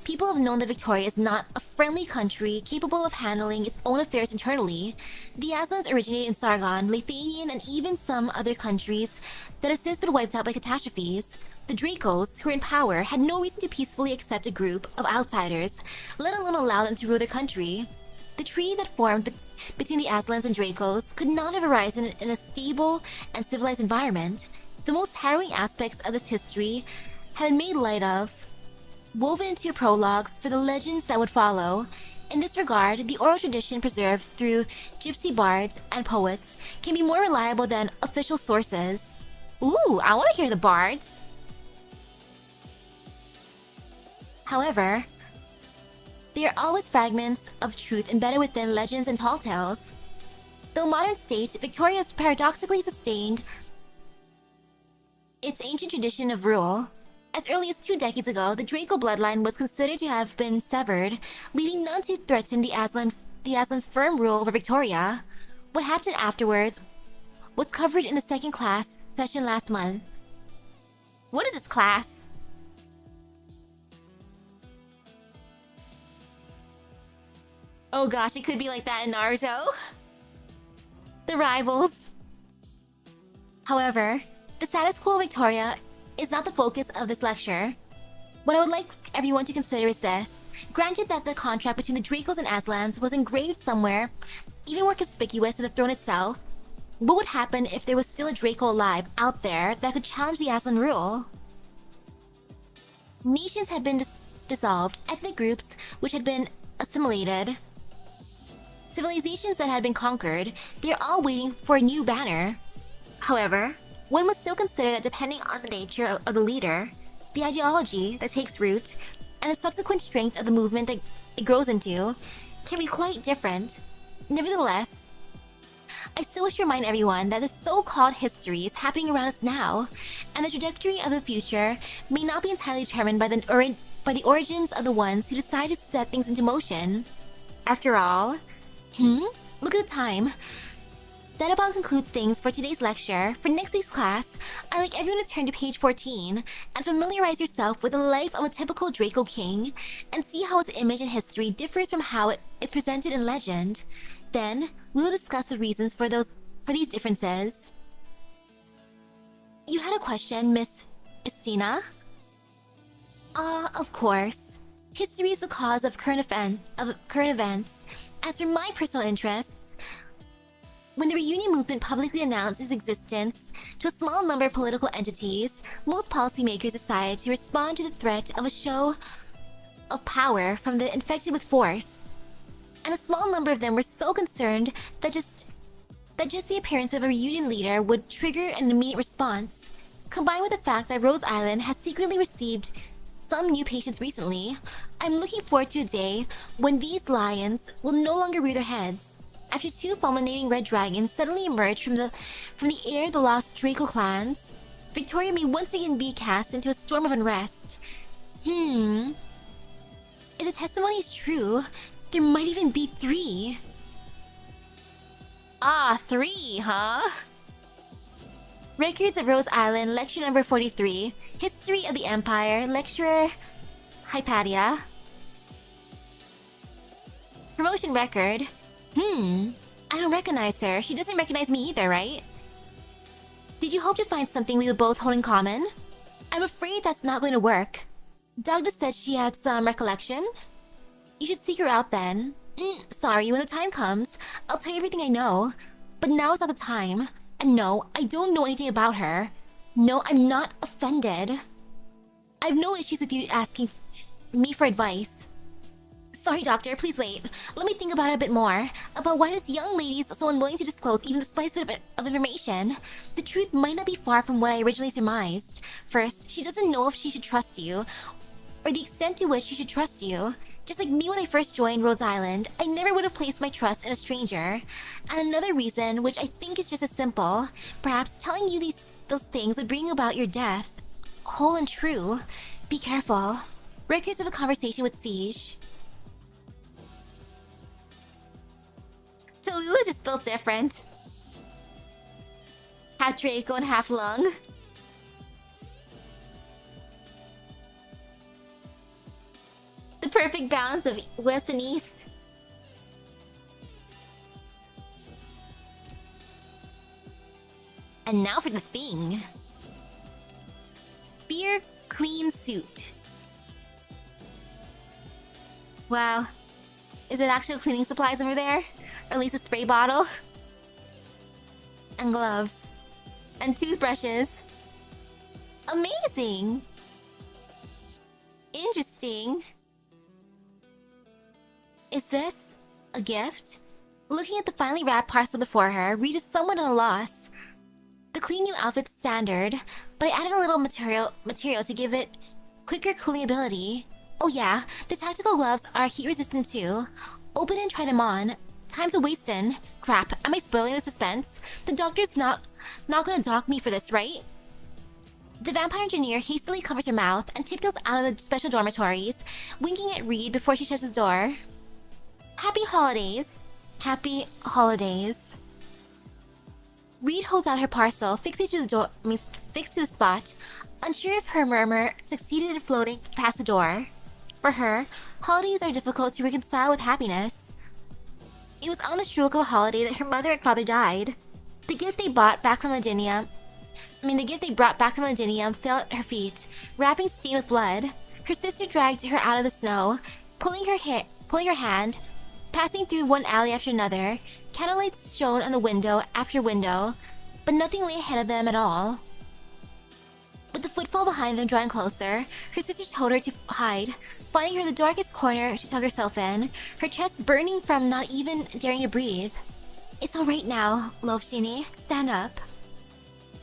people have known that Victoria is not a friendly country capable of handling its own affairs internally. The Aslans originated in Sargon, Lithuanian, and even some other countries that have since been wiped out by catastrophes. The Dracos, who are in power, had no reason to peacefully accept a group of outsiders, let alone allow them to rule their country. The treaty that formed between the Aslans and Dracos could not have arisen in a stable and civilized environment. The most harrowing aspects of this history have been made light of, woven into a prologue for the legends that would follow. In this regard, the oral tradition preserved through gypsy bards and poets can be more reliable than official sources. Ooh, I want to hear the bards! However, they are always fragments of truth embedded within legends and tall tales. Though modern state, Victoria has paradoxically sustained its ancient tradition of rule. As early as 2 decades ago, the Draco bloodline was considered to have been severed, leaving none to threaten the Aslan's firm rule over Victoria. What happened afterwards was covered in the second class session last month. What is this class? Oh gosh, it could be like that in Naruto. The rivals. However, the status quo of Victoria is not the focus of this lecture. What I would like everyone to consider is this. Granted that the contract between the Dracos and Aslans was engraved somewhere, even more conspicuous than the throne itself, what would happen if there was still a Draco alive out there that could challenge the Aslan rule? Nations had been dissolved, ethnic groups which had been assimilated, civilizations that had been conquered, they are all waiting for a new banner. However, one must still consider that depending on the nature of the leader, the ideology that takes root, and the subsequent strength of the movement that it grows into, can be quite different. Nevertheless, I still wish to remind everyone that the so-called history is happening around us now, and the trajectory of the future may not be entirely determined by the origins of the ones who decide to set things into motion. After all, look at the time. That about concludes things for today's lecture. For next week's class, I'd like everyone to turn to page 14 and familiarize yourself with the life of a typical Draco king and see how his image in history differs from how it is presented in legend. Then, we will discuss the reasons for these differences. You had a question, Miss Estina? Of course. History is the cause of current events. As for my personal interests, when the reunion movement publicly announced its existence to a small number of political entities, most policymakers decided to respond to the threat of a show of power from the infected with force. And a small number of them were so concerned that just the appearance of a reunion leader would trigger an immediate response. Combined with the fact that Rhodes Island has secretly received some new patients recently, I'm looking forward to a day when these lions will no longer rear their heads. After two fulminating red dragons suddenly emerged from the air of the lost Draco clans, Victoria may once again be cast into a storm of unrest. If the testimony is true, there might even be 3. Ah, 3, huh? Records of Rose Island, lecture number 43. History of the Empire, lecturer Hypatia. Promotion record. I don't recognize her. She doesn't recognize me either, right? Did you hope to find something we would both hold in common? I'm afraid that's not going to work. Dagda said she had some recollection. You should seek her out then. Sorry, when the time comes, I'll tell you everything I know. But now is not the time. And no, I don't know anything about her. No, I'm not offended. I have no issues with you asking me for advice. Sorry, doctor, please wait. Let me think about it a bit more. About why this young lady is so unwilling to disclose even the slightest bit of information. The truth might not be far from what I originally surmised. First, she doesn't know if she should trust you, or the extent to which she should trust you. Just like me when I first joined Rhodes Island, I never would have placed my trust in a stranger. And another reason, which I think is just as simple, perhaps telling you those things would bring about your death. Whole and true. Be careful. Records of a conversation with Siege. Tallulah just felt different. Half Draco and half lung. The perfect balance of west and east. And now for the thing. Spear clean suit. Wow. Is it actual cleaning supplies over there? Or at least a spray bottle? And gloves. And toothbrushes. Amazing! Interesting. Is this a gift? Looking at the finely wrapped parcel before her, Reed is somewhat at a loss. The clean new outfit's standard, but I added a little material to give it quicker cooling ability. Oh yeah, the tactical gloves are heat resistant too. Open and try them on. Time's a wastin'. Crap, am I spoiling the suspense? The doctor's not gonna dock me for this, right? The vampire engineer hastily covers her mouth and tiptoes out of the special dormitories, winking at Reed before she shuts his door. Happy holidays. Happy holidays. Reed holds out her parcel, fixed to the spot, unsure if her murmur succeeded in floating past the door. For her, holidays are difficult to reconcile with happiness. It was on the stroke of a holiday that her mother and father died. The gift they brought back from Londinium fell at her feet, wrapping stained with blood. Her sister dragged her out of the snow, pulling her hand, passing through one alley after another. Candlelights shone on the window after window, but nothing lay ahead of them at all. With the footfall behind them drawing closer, her sister told her to hide, finding her the darkest corner to tuck herself in, her chest burning from not even daring to breathe. It's all right now, Lofshini. Stand up.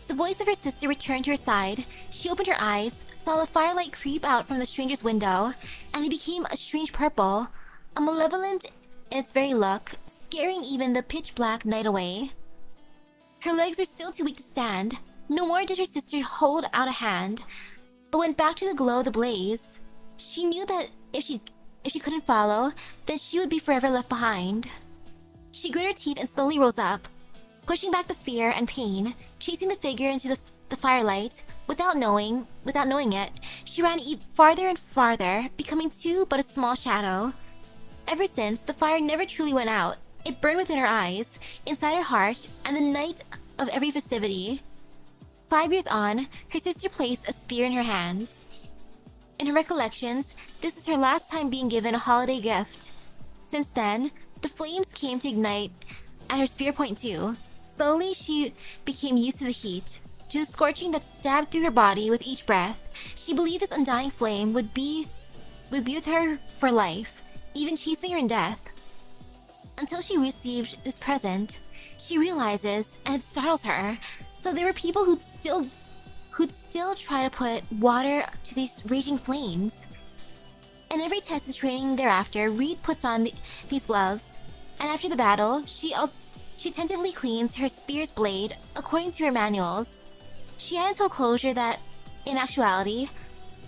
The voice of her sister returned to her side. She opened her eyes, saw the firelight creep out from the stranger's window, and it became a strange purple, a malevolent in its very look, scaring even the pitch-black night away. Her legs were still too weak to stand. No more did her sister hold out a hand, but went back to the glow of the blaze. She knew that if she couldn't follow, then she would be forever left behind. She grit her teeth and slowly rose up, pushing back the fear and pain, chasing the figure into the firelight. Without knowing it, she ran farther and farther, becoming but a small shadow. Ever since, the fire never truly went out. It burned within her eyes, inside her heart, and the night of every festivity. 5 years on, her sister placed a spear in her hands. In her recollections, this was her last time being given a holiday gift. Since then, the flames came to ignite at her spear point too. Slowly, she became used to the heat, to the scorching that stabbed through her body with each breath. She believed this undying flame would be with her for life, even chasing her in death. Until she received this present, she realizes, and it startles her, so there were people who'd still try to put water to these raging flames. In every test and training thereafter, Reed puts on these gloves, and after the battle, she attentively cleans her spear's blade according to her manuals. She added to a closure that, in actuality,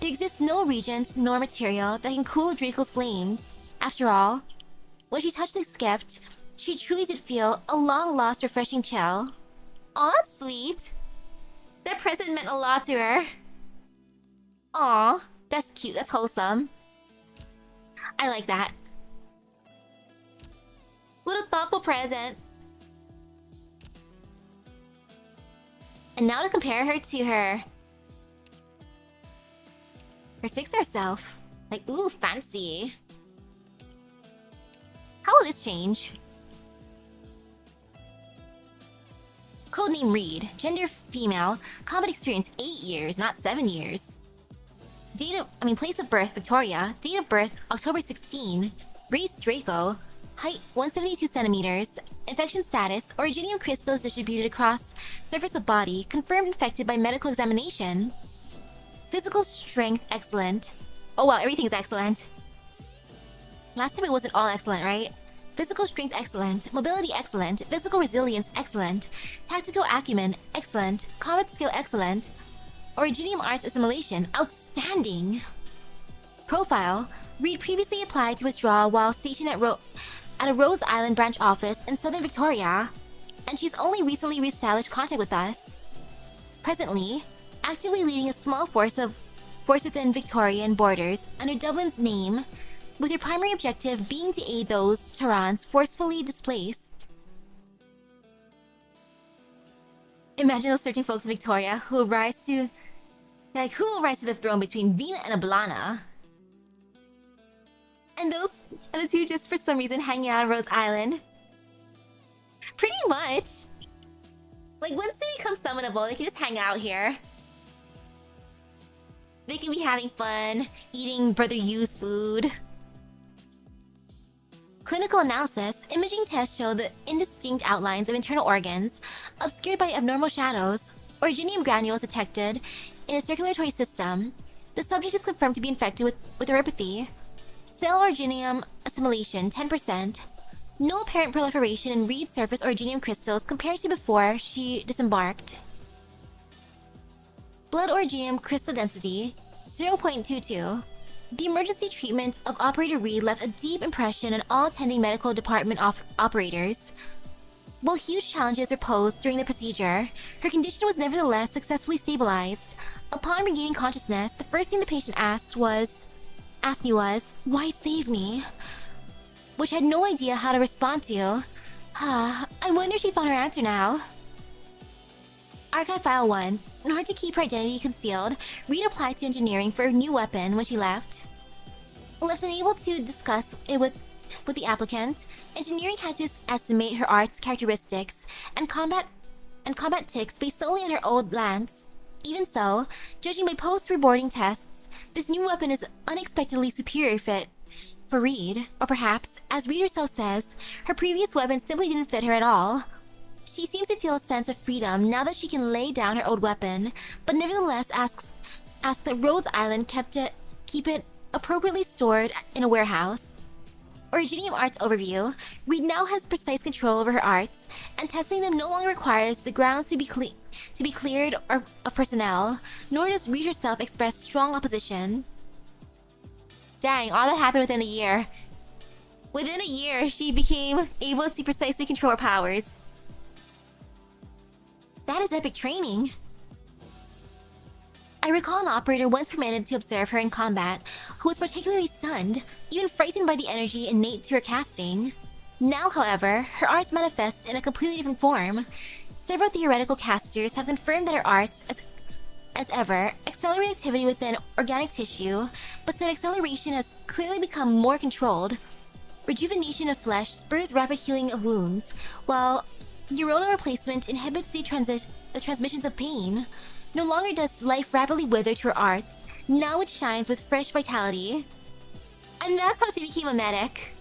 there exists no reagent nor material that can cool Draco's flames. After all, when she touched the skept, she truly did feel a long-lost refreshing chill. Aw, that's sweet. That present meant a lot to her. Aw, that's cute, that's wholesome. I like that. What a thoughtful present. And now to compare her to her 6-star self. Like, ooh, fancy. How will this change? Codename Reed, gender female, combat experience 8 years, not 7 years. Place of birth Victoria, date of birth October 16, race Draco, height 172 centimeters, infection status originium crystals distributed across surface of body, confirmed infected by medical examination. Physical strength excellent. Oh wow, everything's excellent. Last time it wasn't all excellent, right? Physical strength excellent, mobility excellent, physical resilience excellent, tactical acumen excellent, combat skill excellent, originium arts assimilation outstanding. Profile: Reed previously applied to withdraw while stationed at a Rhodes Island branch office in southern Victoria, and she's only recently reestablished contact with us. Presently, actively leading a small force within Victorian borders under Dublin's name, with her primary objective being to aid those Terrans forcefully displaced. Imagine those certain folks in Victoria who will rise to the throne between Vina and Ablana. And the two just for some reason hanging out on Rhodes Island. Pretty much. Like, once they become summonable, they can just hang out here. They can be having fun, eating Brother Yu's food. Clinical analysis, imaging tests show the indistinct outlines of internal organs, obscured by abnormal shadows. Originium granules detected in a circulatory system. The subject is confirmed to be infected with neuropathy. Cell originium assimilation 10%. No apparent proliferation in Reed's surface originium crystals compared to before she disembarked. Blood originium crystal density 0.22. The emergency treatment of Operator Reed left a deep impression on all attending medical department operators. While huge challenges were posed during the procedure, her condition was nevertheless successfully stabilized. Upon regaining consciousness, the first thing the patient asked me was, "Why save me?" Which I had no idea how to respond to. I wonder if she found her answer now. Archive File 1. In order to keep her identity concealed, Reed applied to engineering for a new weapon when she left. Left unable to discuss it with the applicant, engineering had to estimate her art's characteristics and combat ticks based solely on her old lance. Even so, judging by post-reboarding tests, this new weapon is unexpectedly superior fit for Reed. Or perhaps, as Reed herself says, her previous weapon simply didn't fit her at all. She seems to feel a sense of freedom now that she can lay down her old weapon, but nevertheless asks that Rhodes Island keep it appropriately stored in a warehouse. Originium Arts Overview. Reed now has precise control over her arts, and testing them no longer requires the grounds to be cleared of personnel, nor does Reed herself express strong opposition. Dang, all that happened within a year. Within a year, she became able to precisely control her powers. That is epic training. I recall an operator once permitted to observe her in combat, who was particularly stunned, even frightened by the energy innate to her casting. Now, however, her arts manifest in a completely different form. Several theoretical casters have confirmed that her arts, as ever, accelerate activity within organic tissue, but said acceleration has clearly become more controlled. Rejuvenation of flesh spurs rapid healing of wounds, while neuronal replacement inhibits the transmissions of pain. No longer does life rapidly wither to her arts, now it shines with fresh vitality. And that's how she became a medic.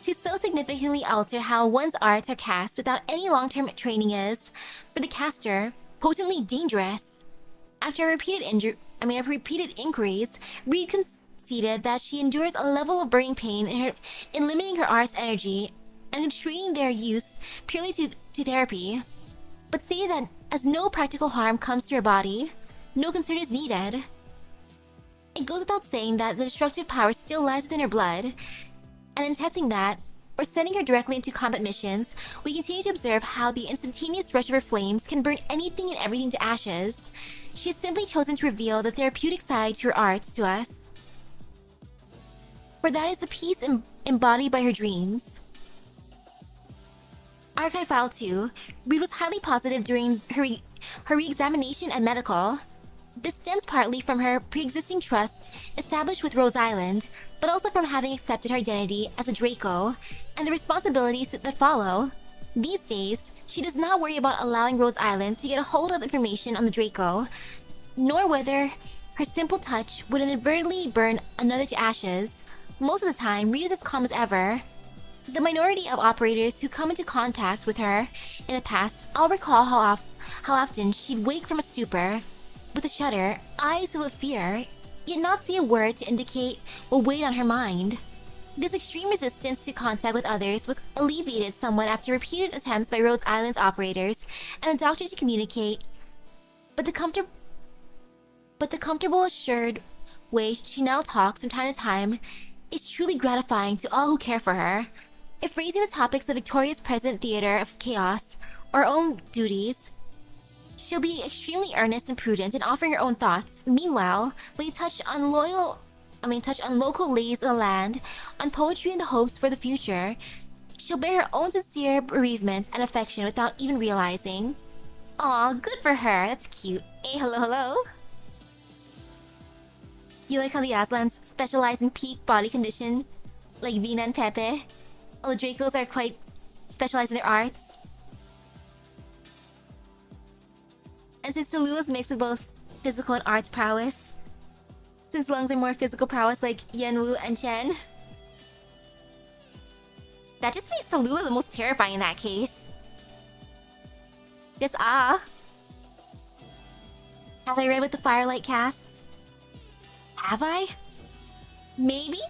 To so significantly alter how one's arts are cast without any long-term training is, for the caster, potently dangerous. After repeated inquiries, Reed conceded that she endures a level of burning pain in limiting her art's energy and constraining their use purely to therapy, but stated that as no practical harm comes to her body, no concern is needed. It goes without saying that the destructive power still lies within her blood, and in testing that, or sending her directly into combat missions, we continue to observe how the instantaneous rush of her flames can burn anything and everything to ashes. She has simply chosen to reveal the therapeutic side to her arts to us. For that is the peace embodied by her dreams. Archive File 2, Reed was highly positive during her re-examination at medical. This stems partly from her pre-existing trust established with Rhodes Island, but also from having accepted her identity as a Draco, and the responsibilities that follow. These days, she does not worry about allowing Rhodes Island to get a hold of information on the Draco, nor whether her simple touch would inadvertently burn another to ashes. Most of the time, Reed is as calm as ever. The minority of operators who come into contact with her in the past all recall how often she'd wake from a stupor, with a shudder, eyes full of fear, yet not say a word to indicate what weighed on her mind. This extreme resistance to contact with others was alleviated somewhat after repeated attempts by Rhodes Island's operators and the doctor to communicate, but the comfortable, assured way she now talks from time to time is truly gratifying to all who care for her. If raising the topics of Victoria's present theater of chaos or her own duties, she'll be extremely earnest and prudent in offering her own thoughts. Meanwhile, when you touch on local lays of the land, on poetry and the hopes for the future, she'll bear her own sincere bereavement and affection without even realizing. Aw, good for her. That's cute. Hey, hello. You like how the Aslans specialize in peak body condition, like Vina and Pepe? All the Dracos are quite specialized in their arts. And since Tallulah's mixed with both physical and arts prowess, since lungs are more physical prowess like Yenwu and Chen, that just makes Tallulah the most terrifying in that case. Just Have I read with the Firelight casts? Have I? Maybe?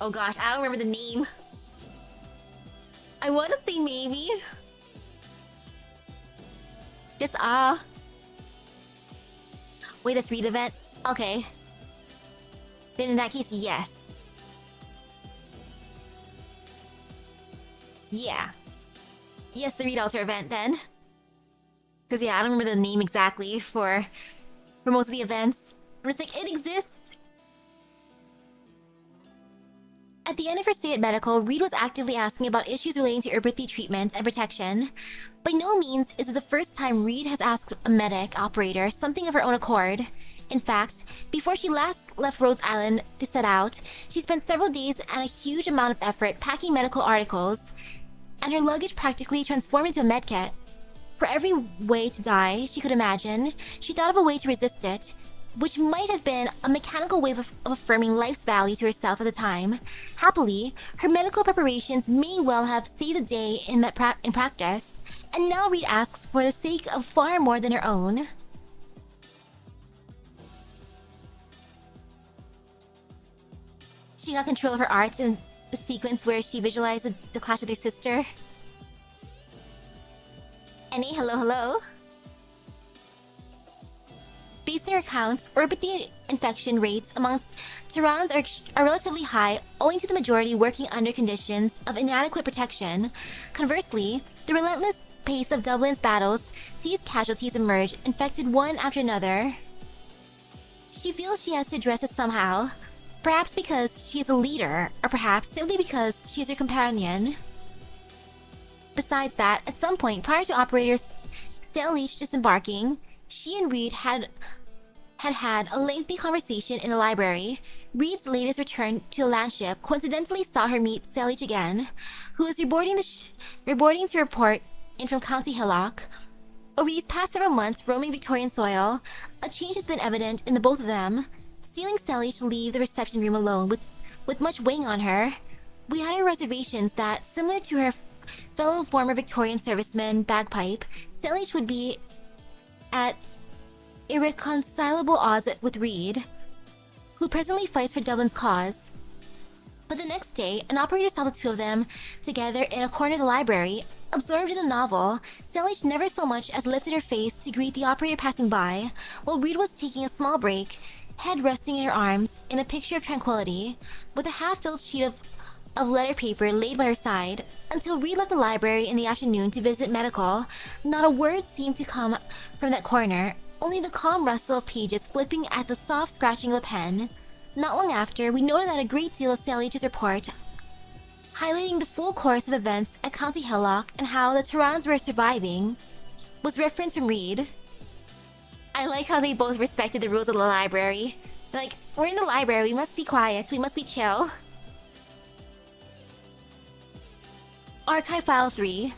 Oh gosh, I don't remember the name. I want to say maybe. Just Wait, that's Reed event? Okay. Then in that case, yes. Yeah. Yes, the Reed Altar event then. Cause yeah, I don't remember the name exactly for most of the events. But it's like, it exists. At the end of her stay at medical, Reed was actively asking about issues relating to earthy treatment and protection. By no means is it the first time Reed has asked a medic operator something of her own accord. In fact, before she last left Rhodes Island to set out, she spent several days and a huge amount of effort packing medical articles, and her luggage practically transformed into a medkit. For every way to die she could imagine, she thought of a way to resist it, which might have been a mechanical way of affirming life's value to herself at the time. Happily, her medical preparations may well have saved the day in practice, and now Reed asks for the sake of far more than her own. She got control of her arts in the sequence where she visualized the clash with her sister. Annie, hello. Based on her accounts, earthy infection rates among Terrans are relatively high, owing to the majority working under conditions of inadequate protection. Conversely, the relentless pace of Dublin's battles sees casualties emerge, infected one after another. She feels she has to address it somehow, Perhaps because she is a leader, or perhaps simply because she is her companion. Besides that, at some point prior to Operator Salish disembarking, she and Reed had a lengthy conversation in the library. Reed's latest return to the landship coincidentally saw her meet Salish again, who was reporting to report in from County Hillock. Over these past several months roaming Victorian soil, a change has been evident in the both of them. Seeing Salish leave the reception room alone with much weighing on her, we had our reservations that, similar to her fellow former Victorian serviceman Bagpipe, Salish would be at irreconcilable odds with Reed, who presently fights for Dublin's cause. But the next day, an operator saw the two of them together in a corner of the library, absorbed in a novel. Salish never so much as lifted her face to greet the operator passing by, while Reed was taking a small break, head resting in her arms, in a picture of tranquility, with a half-filled sheet of letter paper laid by her side. Until Reed left the library in the afternoon to visit medical, not a word seemed to come from that corner, only the calm rustle of pages flipping at the soft scratching of a pen. Not long after, we noted that a great deal of Salish's report, highlighting the full course of events at County Hillock and how the Tarans were surviving, was referenced from Reed. I like how they both respected the rules of the library. They're like, we're in the library, we must be quiet, we must be chill. Archive File 3.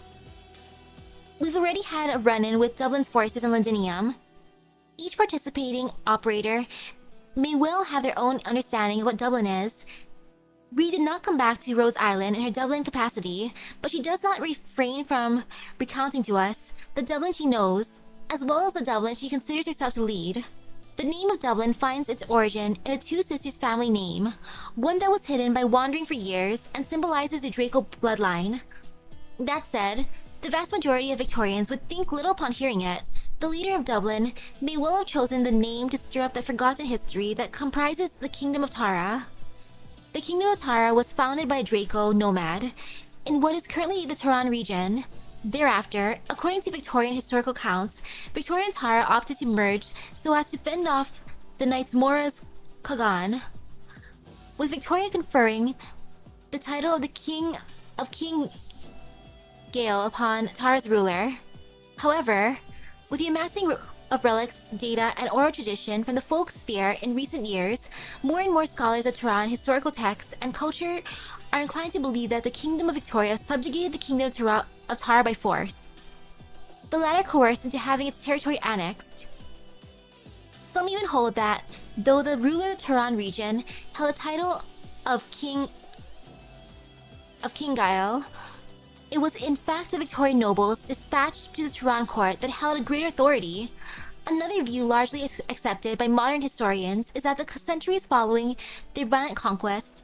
We've already had a run-in with Dublin's forces in Londinium. Each participating operator may well have their own understanding of what Dublin is. Reed did not come back to Rhodes Island in her Dublin capacity, but she does not refrain from recounting to us the Dublin she knows, as well as the Dublin she considers herself to lead. The name of Dublin finds its origin in the two sisters' family name, one that was hidden by wandering for years and symbolizes the Draco bloodline. That said, the vast majority of Victorians would think little upon hearing it. The leader of Dublin may well have chosen the name to stir up the forgotten history that comprises the Kingdom of Tara. The Kingdom of Tara was founded by a Draco nomad in what is currently the Taran region. Thereafter, according to Victorian historical accounts, Victorian Tara opted to merge so as to fend off the Knights Mora's Kagan, with Victoria conferring the title of King Gale upon Tara's ruler. However, with the amassing of relics, data, and oral tradition from the folk sphere in recent years, more and more scholars of Taran historical texts and culture are inclined to believe that the Kingdom of Victoria subjugated the Kingdom of Tara by force, the latter coerced into having its territory annexed. Some even hold that, though the ruler of the Taran region held the title of King Gael, it was in fact the Victorian nobles dispatched to the Taran court that held a greater authority. Another view largely accepted by modern historians is that the centuries following their violent conquest,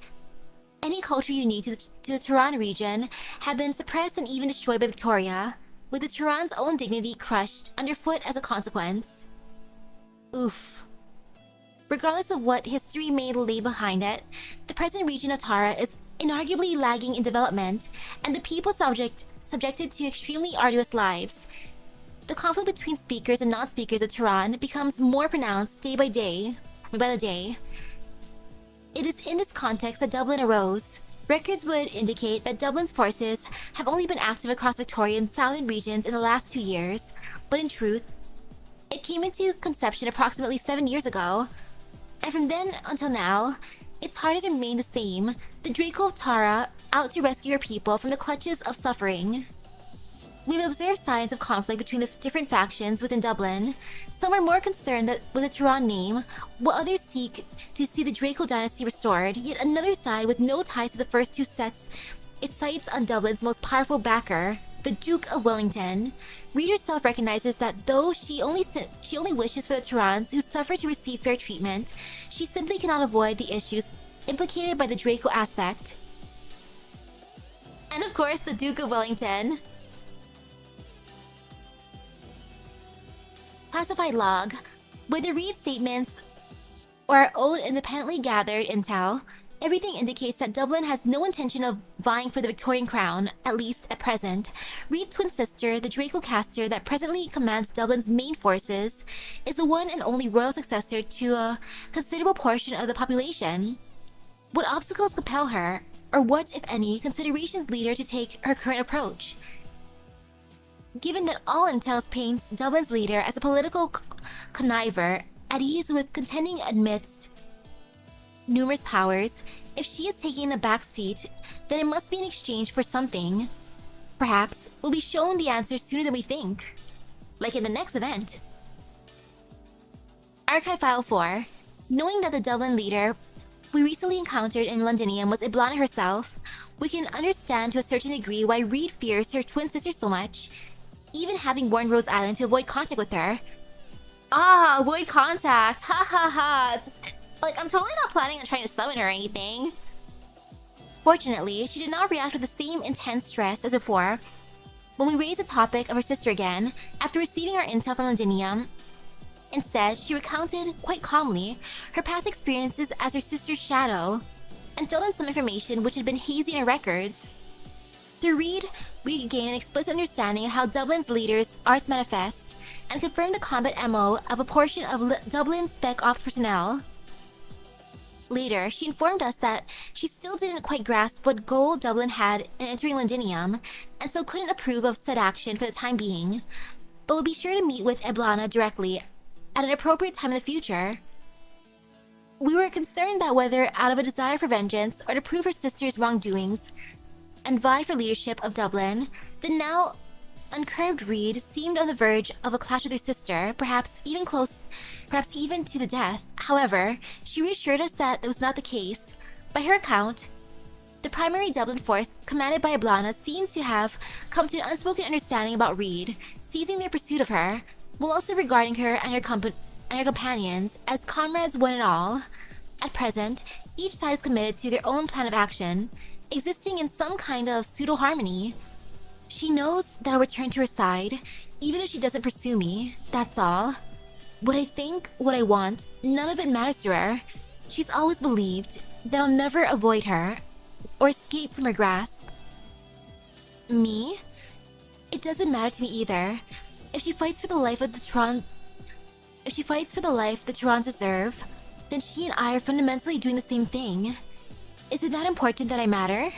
any culture unique to the Taran region had been suppressed and even destroyed by Victoria, with the Taran's own dignity crushed underfoot as a consequence. Oof. Regardless of what history may lay behind it, the present region of Tara is inarguably lagging in development, and the people subjected to extremely arduous lives. The conflict between speakers and non-speakers of Taran becomes more pronounced day by the day. It is in this context that Dublin arose. Records would indicate that Dublin's forces have only been active across Victorian southern regions in the last 2 years, but in truth, it came into conception approximately 7 years ago, and from then until now, its heart has remained the same, the Draco of Tara out to rescue her people from the clutches of suffering. We've observed signs of conflict between the different factions within Dublin. Some are more concerned with the Taran name, while others seek to see the Draco dynasty restored, yet another side with no ties to the first two sets its sights on Dublin's most powerful backer, the Duke of Wellington. Reed herself recognizes that though she only wishes for the Tarans who suffer to receive fair treatment, she simply cannot avoid the issues implicated by the Draco aspect. And of course, the Duke of Wellington. Classified log. Whether Reed's statements or our own independently gathered intel, everything indicates that Dublin has no intention of vying for the Victorian crown, at least at present. Reed's twin sister, the Draco caster that presently commands Dublin's main forces, is the one and only royal successor to a considerable portion of the population. What obstacles compel her, or what, if any, considerations lead her to take her current approach? Given that all intel paints Dublin's leader as a political conniver at ease with contending amidst numerous powers, if she is taking a back seat, then it must be in exchange for something. Perhaps we'll be shown the answer sooner than we think. Like in the next event. Archive File 4. Knowing that the Dublin leader we recently encountered in Londinium was Iblana herself, we can understand to a certain degree why Reed fears her twin sister so much, even having warned Rhodes Island to avoid contact with her. Ah, avoid contact! Ha ha ha! Like, I'm totally not planning on trying to summon her or anything. Fortunately, she did not react with the same intense stress as before. When we raised the topic of her sister again, after receiving our intel from Londinium, instead, she recounted, quite calmly, her past experiences as her sister's shadow, and filled in some information which had been hazy in her records. Through Reed, we could gain an explicit understanding of how Dublin's leaders' arts manifest, and confirm the combat MO of a portion of Dublin's Spec Ops personnel. Later, she informed us that she still didn't quite grasp what goal Dublin had in entering Londinium, and so couldn't approve of said action for the time being, but would be sure to meet with Iblana directly at an appropriate time in the future. We were concerned that whether out of a desire for vengeance or to prove her sister's wrongdoings and vie for leadership of Dublin, the now uncurbed Reed seemed on the verge of a clash with her sister, perhaps even to the death. However, she reassured us that was not the case. By her account, the primary Dublin force, commanded by Iblana, seemed to have come to an unspoken understanding about Reed, ceasing their pursuit of her, while also regarding her and her companions as comrades one and all. At present, each side is committed to their own plan of action, existing in some kind of pseudo-harmony. She knows that I'll return to her side, even if she doesn't pursue me, that's all. What I think, what I want, none of it matters to her. She's always believed that I'll never avoid her, or escape from her grasp. Me? It doesn't matter to me either. If she fights for the life the Trons deserve, then she and I are fundamentally doing the same thing. Is it that important that I matter?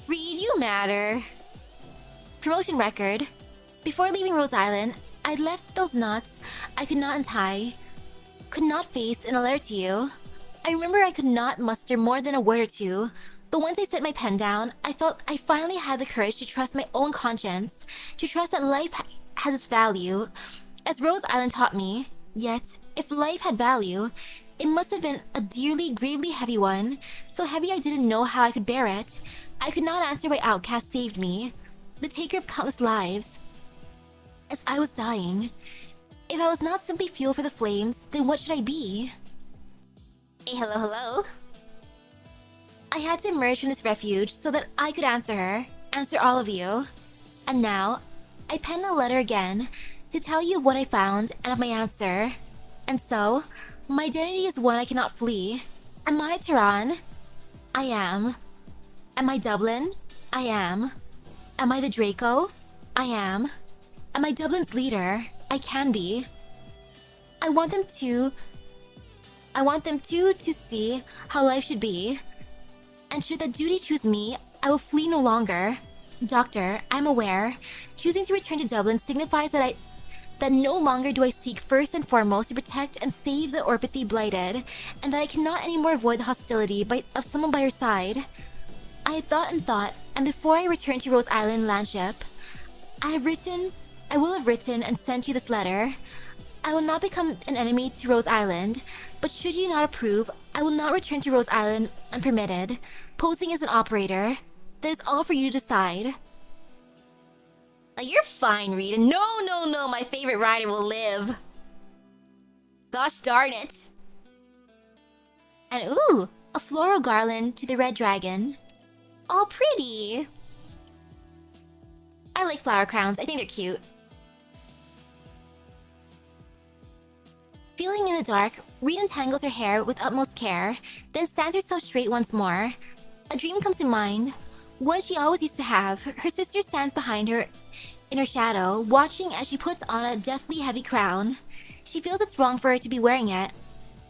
Reed, you matter. Promotion record. Before leaving Rhodes Island, I'd left those knots I could not untie, could not face in a letter to you. I remember I could not muster more than a word or two, but once I set my pen down, I felt I finally had the courage to trust my own conscience, to trust that life has its value, as Rhodes Island taught me. Yet, if life had value, it must have been a dearly, gravely heavy one, so heavy I didn't know how I could bear it. I could not answer why Outcast saved me, the taker of countless lives. As I was dying, if I was not simply fuel for the flames, then what should I be? Hey, hello, hello. I had to emerge from this refuge so that I could answer her, answer all of you. And now, I pen a letter again to tell you of what I found and of my answer. And so, my identity is one I cannot flee. Am I Tehran? I am. Am I Dublin? I am. Am I the Draco? I am. Am I Dublin's leader? I can be. I want them to see how life should be. And should that duty choose me, I will flee no longer. Doctor, I'm aware. Choosing to return to Dublin signifies that no longer do I seek first and foremost to protect and save the Orpathy blighted, and that I cannot anymore avoid the hostility of someone by her side. I had thought and thought, and before I returned to Rhodes Island Landship, I will have written and sent you this letter. I will not become an enemy to Rhodes Island, but should you not approve, I will not return to Rhodes Island unpermitted, posing as an operator. That is all for you to decide. You're fine, Rita. No, my favorite rider will live. Gosh darn it. And ooh, a floral garland to the red dragon. All pretty. I like flower crowns, I think they're cute. Feeling in the dark, Reed untangles her hair with utmost care, then stands herself straight once more. A dream comes to mind, one she always used to have. Her sister stands behind her in her shadow, watching as she puts on a deathly heavy crown. She feels it's wrong for her to be wearing it.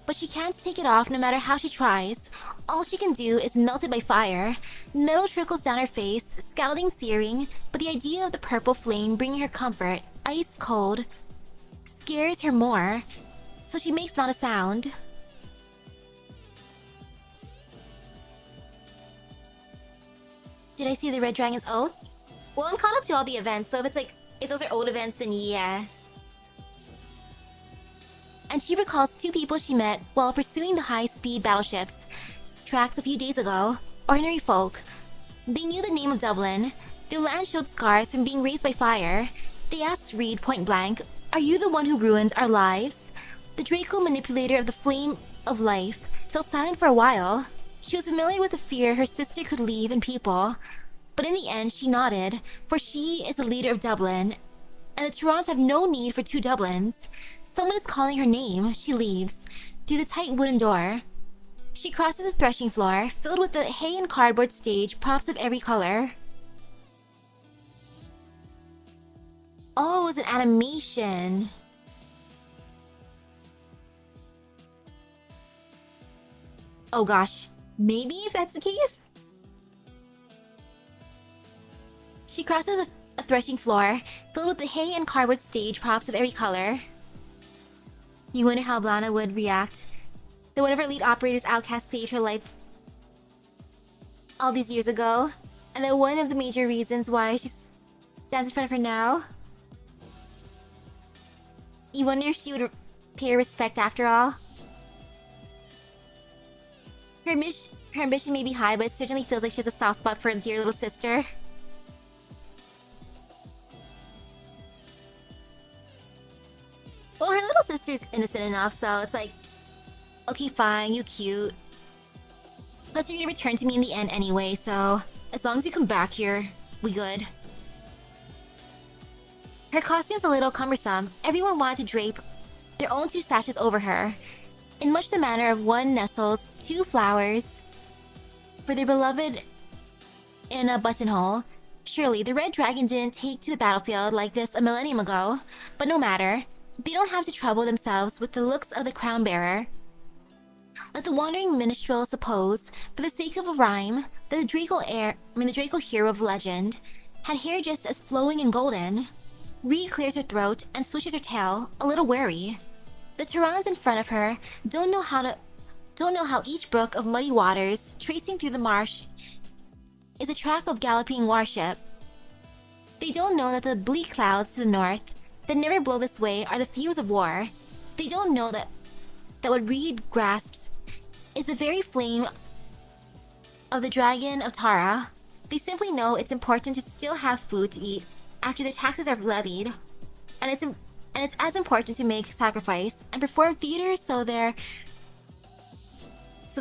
but she can't take it off no matter how she tries. All she can do is melt it by fire. Metal trickles down her face, scalding, searing, but the idea of the purple flame bringing her comfort, ice cold, scares her more, so she makes not a sound. Did I see the Red Dragon's oath? Well, I'm caught up to all the events, so if those are old events, then yes. And she recalls two people she met while pursuing the high-speed battleships tracks a few days ago. Ordinary folk. They knew the name of Dublinn. Their land showed scars from being razed by fire. They asked Reed point blank, "Are you the one who ruined our lives?" The Draco manipulator of the flame of life fell silent for a while. She was familiar with the fear her sister could leave in people, but in the end she nodded, for she is the leader of Dublinn, and the Torontos have no need for two Dublins. Someone is calling her name. She leaves, through the tight wooden door. She crosses the threshing floor, filled with the hay and cardboard stage props of every color. Oh, it was an animation. Oh gosh. Maybe if that's the case? She crosses a threshing floor, filled with the hay and cardboard stage props of every color. You wonder how Blana would react. That one of her lead operators outcast saved her life all these years ago. And that one of the major reasons why she stands in front of her now. You wonder if she would pay her respect after all. Her ambition may be high, but it certainly feels like she has a soft spot for her dear little sister. Well, her little sister's innocent enough, so it's like, okay, fine, you cute. Plus, you're gonna return to me in the end anyway, so as long as you come back here, we good. Her costume's a little cumbersome. Everyone wanted to drape their own two sashes over her, in much the manner of one nestles two flowers for their beloved in a buttonhole. Surely, the Red Dragon didn't take to the battlefield like this a millennium ago, but no matter. They don't have to trouble themselves with the looks of the crown bearer. Let the wandering minstrel suppose, for the sake of a rhyme, that the Draco hero of legend had hair just as flowing and golden. Reed clears her throat and swishes her tail, a little wary. The Torontos in front of her don't know how each brook of muddy waters tracing through the marsh is a track of galloping warship. They don't know that the bleak clouds to the north that never blow this way are the fumes of war. They don't know that what Reed grasps is the very flame of the Dragon of Tara. They simply know it's important to still have food to eat after the taxes are levied, and it's as important to make sacrifice and perform theater so their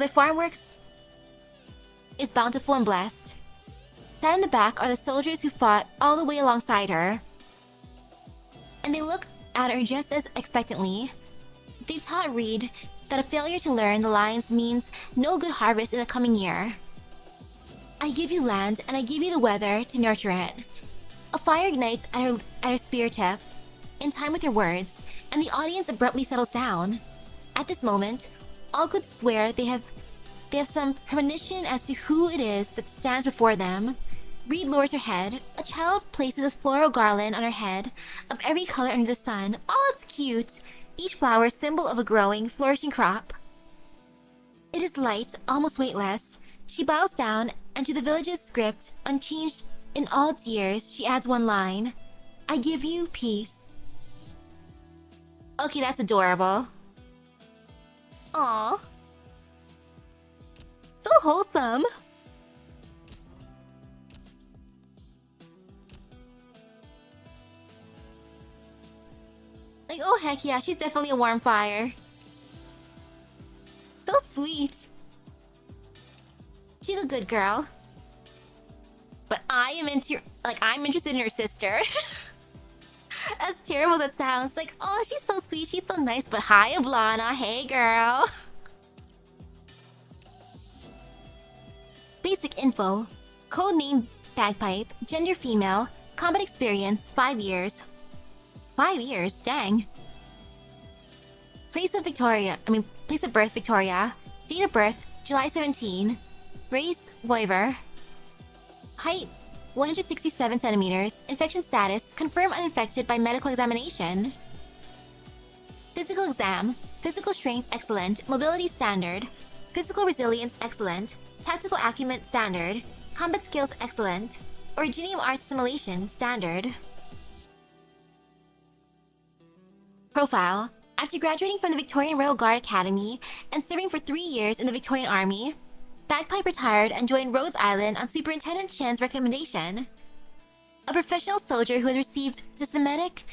farm works is bountiful and blessed. Down in the back are the soldiers who fought all the way alongside her, and they look at her just as expectantly. They've taught Reed that a failure to learn the lines means no good harvest in the coming year. I give you land, and I give you the weather to nurture it. A fire ignites at her spear tip, in time with her words, and the audience abruptly settles down. At this moment, all could swear they have some premonition as to who it is that stands before them. Reed lowers her head. A child places a floral garland on her head of every color under the sun. Oh, it's cute! Each flower symbol of a growing, flourishing crop. It is light, almost weightless. She bows down, and to the village's script, unchanged in all its years, she adds one line. I give you peace. Okay, that's adorable. Aww. So wholesome. Like, oh heck yeah, she's definitely a warm fire. So sweet. She's a good girl. But I'm interested in her sister. As terrible as that sounds, like, oh, she's so sweet, she's so nice, but hi, Ablana, hey girl. Basic info. Codename Bagpipe, gender female, combat experience 5 years. 5 years, dang. Place of birth, Victoria. Date of birth, July 17. Race, Voiver. Height, 167 centimeters. Infection status, confirmed uninfected by medical examination. Physical exam, physical strength, excellent. Mobility, standard. Physical resilience, excellent. Tactical acumen, standard. Combat skills, excellent. Originium arts assimilation, standard. Profile. After graduating from the Victorian Royal Guard Academy and serving for 3 years in the Victorian Army, Bagpipe retired and joined Rhodes Island on Superintendent Chen's recommendation. A professional soldier who has received systematic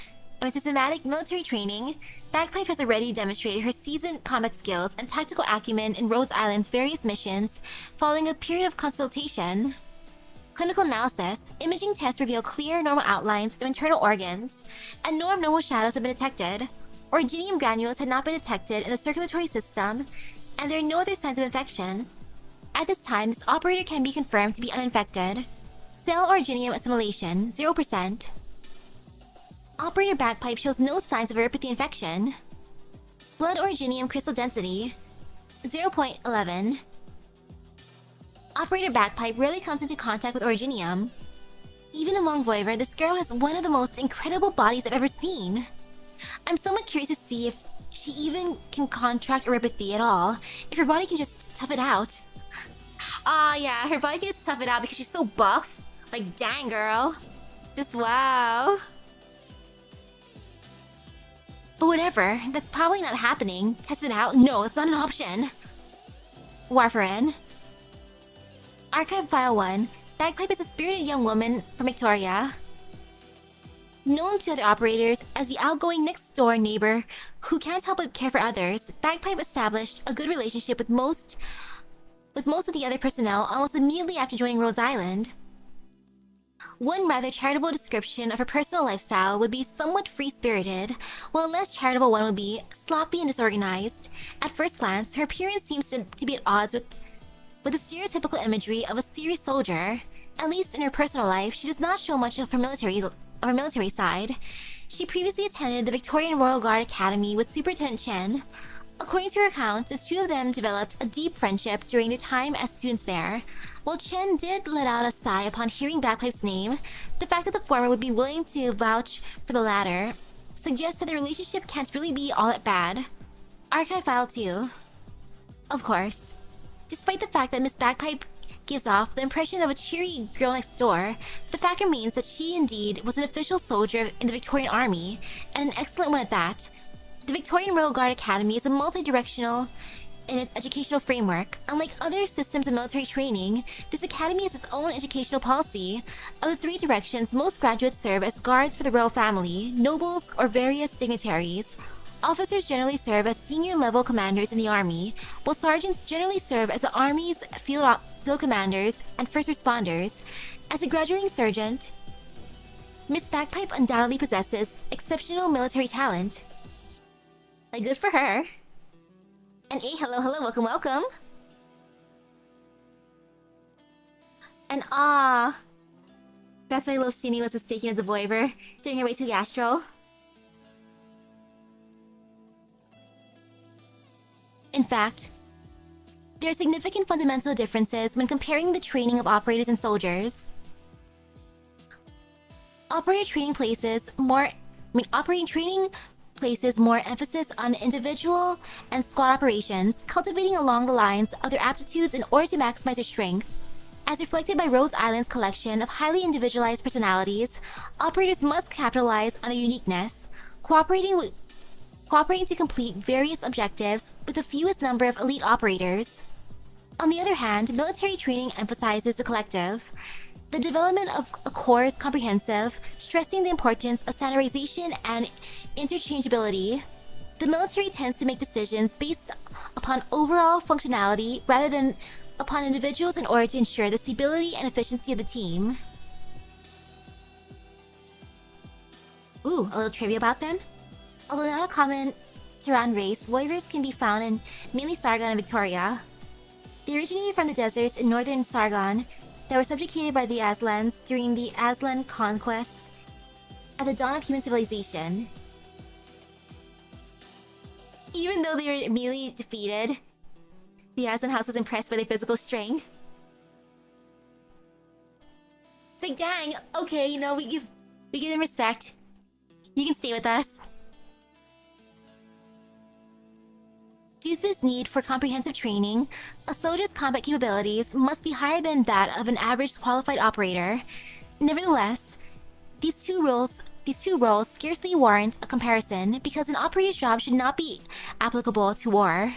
military training, Bagpipe has already demonstrated her seasoned combat skills and tactical acumen in Rhodes Island's various missions following a period of consultation. Clinical analysis. Imaging tests reveal clear, normal outlines of internal organs, and no abnormal shadows have been detected. Originium granules had not been detected in the circulatory system, and there are no other signs of infection. At this time, this operator can be confirmed to be uninfected. Cell originium assimilation, 0%. Operator Bagpipe shows no signs of uropathy infection. Blood originium crystal density, 0.11. Operator Bagpipe rarely comes into contact with originium. Even among Voiver, this girl has one of the most incredible bodies I've ever seen. I'm somewhat curious to see if she even can contract uropathy at all, if her body can just tough it out. Yeah, her body can just tough it out because she's so buff. Like, dang, girl. Just wow. But whatever, that's probably not happening. Test it out? No, it's not an option. Warfarin. Archive File 1. Bagpipe is a spirited young woman from Victoria. Known to other operators as the outgoing next-door neighbor who can't help but care for others, Bagpipe established a good relationship with most of the other personnel almost immediately after joining Rhodes Island. One rather charitable description of her personal lifestyle would be somewhat free-spirited, while a less charitable one would be sloppy and disorganized. At first glance, her appearance seems to be at odds with the stereotypical imagery of a serious soldier. At least in her personal life, she does not show much of her military side. She previously attended the Victorian Royal Guard Academy with Superintendent Chen. According to her account, the two of them developed a deep friendship during their time as students there. While Chen did let out a sigh upon hearing Bagpipe's name, the fact that the former would be willing to vouch for the latter suggests that the relationship can't really be all that bad. Archive File 2. Of course. Despite the fact that Miss Bagpipe gives off the impression of a cheery girl next door, the fact remains that she indeed was an official soldier in the Victorian Army, and an excellent one at that. The Victorian Royal Guard Academy is a multi-directional in its educational framework. Unlike other systems of military training, this academy has its own educational policy. Of the 3 directions, most graduates serve as guards for the royal family, nobles, or various dignitaries. Officers generally serve as senior-level commanders in the army, while sergeants generally serve as the army's field commanders and first responders. As a graduating sergeant, Miss Bagpipe undoubtedly possesses exceptional military talent. Like, good for her. And hey, hello, welcome. And that's why Love Shini was mistaken as a voiver during her way to the Astral. In fact, there are significant fundamental differences when comparing the training of operators and soldiers. Operating training places more emphasis on individual and squad operations, cultivating along the lines of their aptitudes in order to maximize their strength. As reflected by Rhodes Island's collection of highly individualized personalities, operators must capitalize on their uniqueness, cooperating to complete various objectives with the fewest number of elite operators. On the other hand, military training emphasizes the collective. The development of a corps is comprehensive, stressing the importance of standardization and interchangeability. The military tends to make decisions based upon overall functionality rather than upon individuals in order to ensure the stability and efficiency of the team. Ooh, a little trivia about them. Although not a common Terran race, voivers can be found in mainly Sargon and Victoria. They originated from the deserts in northern Sargon that were subjugated by the Aslans during the Aslan conquest at the dawn of human civilization. Even though they were immediately defeated, the Aslan House was impressed by their physical strength. It's like, dang, okay, you know, we give them respect. You can stay with us. Due to this need for comprehensive training, a soldier's combat capabilities must be higher than that of an average qualified operator. Nevertheless, these two roles scarcely warrant a comparison because an operator's job should not be applicable to war.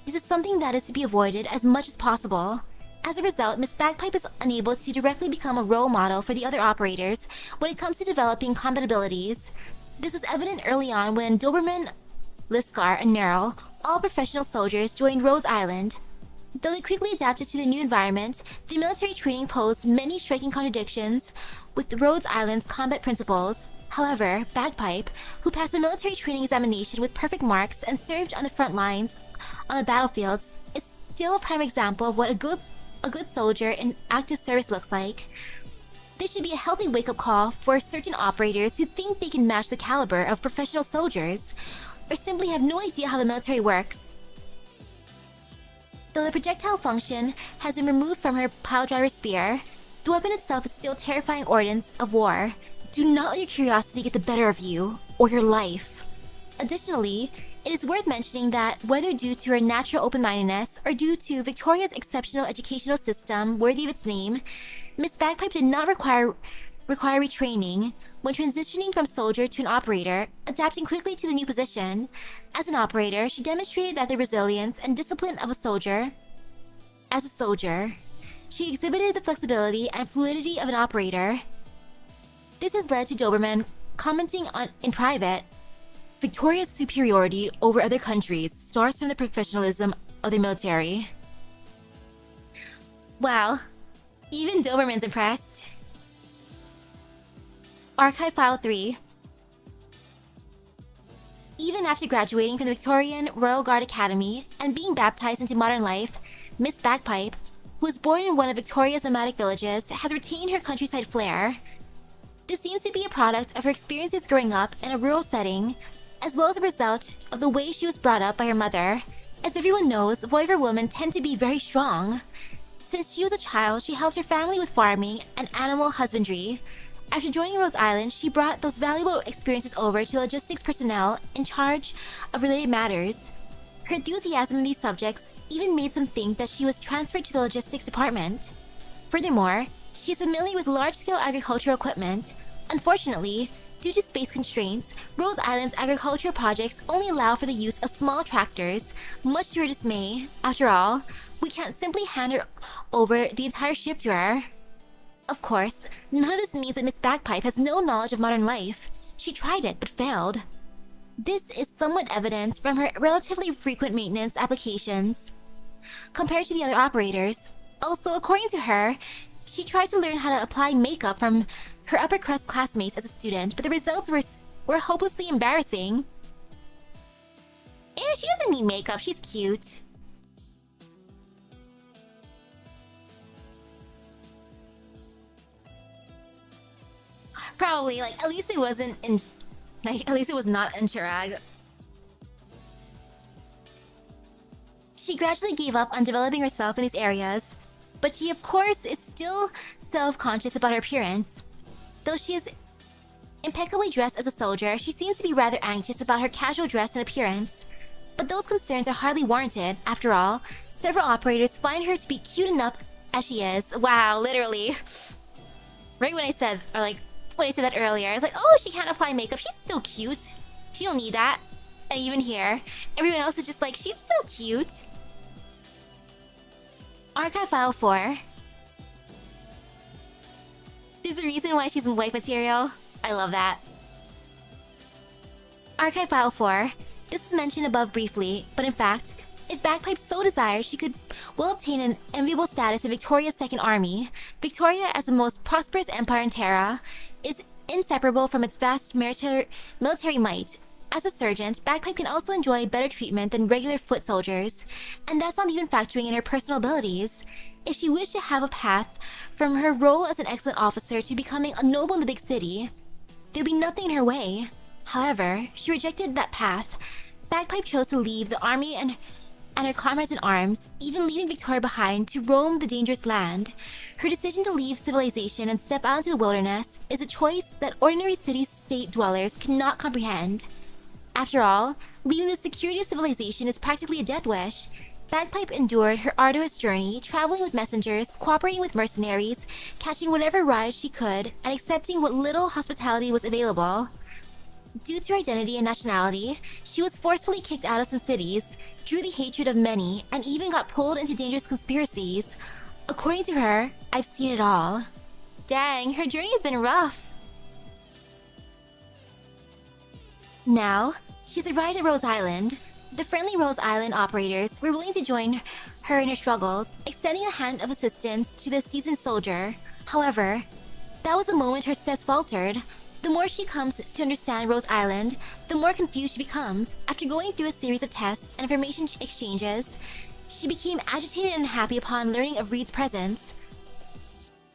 This is something that is to be avoided as much as possible. As a result, Miss Bagpipe is unable to directly become a role model for the other operators when it comes to developing combat abilities. This was evident early on when Doberman, Liskar, and Meryl, all professional soldiers, joined Rhodes Island. Though they quickly adapted to the new environment, the military training posed many striking contradictions with Rhodes Island's combat principles. However, Bagpipe, who passed the military training examination with perfect marks and served on the front lines on the battlefields, is still a prime example of what a good soldier in active service looks like. This should be a healthy wake-up call for certain operators who think they can match the caliber of professional soldiers, or simply have no idea how the military works. Though the projectile function has been removed from her piledriver spear, the weapon itself is still a terrifying ordnance of war. Do not let your curiosity get the better of you, or your life. Additionally, it is worth mentioning that whether due to her natural open-mindedness or due to Victoria's exceptional educational system worthy of its name, Miss Bagpipe did not require retraining when transitioning from soldier to an operator, adapting quickly to the new position. As an operator, she demonstrated that the resilience and discipline of a soldier. As a soldier, she exhibited the flexibility and fluidity of an operator. This has led to Doberman commenting on in private, Victoria's superiority over other countries starts from the professionalism of the military. Wow, even Doberman's impressed. Archive File 3. Even after graduating from the Victorian Royal Guard Academy and being baptized into modern life, Miss Bagpipe, who was born in one of Victoria's nomadic villages, has retained her countryside flair. This seems to be a product of her experiences growing up in a rural setting, as well as a result of the way she was brought up by her mother. As everyone knows, voivoda women tend to be very strong. Since she was a child, she helped her family with farming and animal husbandry. After joining Rhodes Island, she brought those valuable experiences over to logistics personnel in charge of related matters. Her enthusiasm in these subjects even made some think that she was transferred to the logistics department. Furthermore, she is familiar with large-scale agricultural equipment. Unfortunately, due to space constraints, Rhodes Island's agricultural projects only allow for the use of small tractors, much to her dismay. After all, we can't simply hand her over the entire ship to her. Of course, none of this means that Miss Bagpipe has no knowledge of modern life. She tried it, but failed. This is somewhat evident from her relatively frequent maintenance applications compared to the other operators. Also, according to her, she tried to learn how to apply makeup from her upper-crust classmates as a student, but the results were hopelessly embarrassing. And she doesn't need makeup, she's cute. Probably, like, at least it wasn't in... Like, at least it was not in Chirag. She gradually gave up on developing herself in these areas, but she, of course, is still self-conscious about her appearance. Though she is impeccably dressed as a soldier, she seems to be rather anxious about her casual dress and appearance. But those concerns are hardly warranted. After all, several operators find her to be cute enough as she is. Wow, literally. Right when I said, or like, when I said that earlier, I was like, oh, she can't apply makeup. She's still cute. She don't need that. And even here, everyone else is just like, she's still cute. Archive File 4. There's a reason why she's in wife material. I love that. Archive File 4. This is mentioned above briefly, but in fact, if Bagpipe so desired, she could well obtain an enviable status in Victoria's Second Army. Victoria, as the most prosperous empire in Terra, is inseparable from its vast military might. As a sergeant, Bagpipe can also enjoy better treatment than regular foot soldiers, and that's not even factoring in her personal abilities. If she wished to have a path from her role as an excellent officer to becoming a noble in the big city, there'd be nothing in her way. However, she rejected that path Bagpipe chose to leave the army and her comrades in arms, even leaving Victoria behind to roam the dangerous land. Her decision to leave civilization and step out into the wilderness is a choice that ordinary city-state dwellers cannot comprehend. After all, leaving the security of civilization is practically a death wish. Bagpipe endured her arduous journey, traveling with messengers, cooperating with mercenaries, catching whatever rides she could, and accepting what little hospitality was available. Due to her identity and nationality, she was forcefully kicked out of some cities, drew the hatred of many, and even got pulled into dangerous conspiracies. According to her, I've seen it all. Dang, her journey has been rough. Now, she's arrived at Rhodes Island. The friendly Rhodes Island operators were willing to join her in her struggles, extending a hand of assistance to the seasoned soldier. However, that was the moment her steps faltered. The more she comes to understand Rhodes Island, the more confused she becomes. After going through a series of tests and information exchanges, she became agitated and unhappy upon learning of Reed's presence.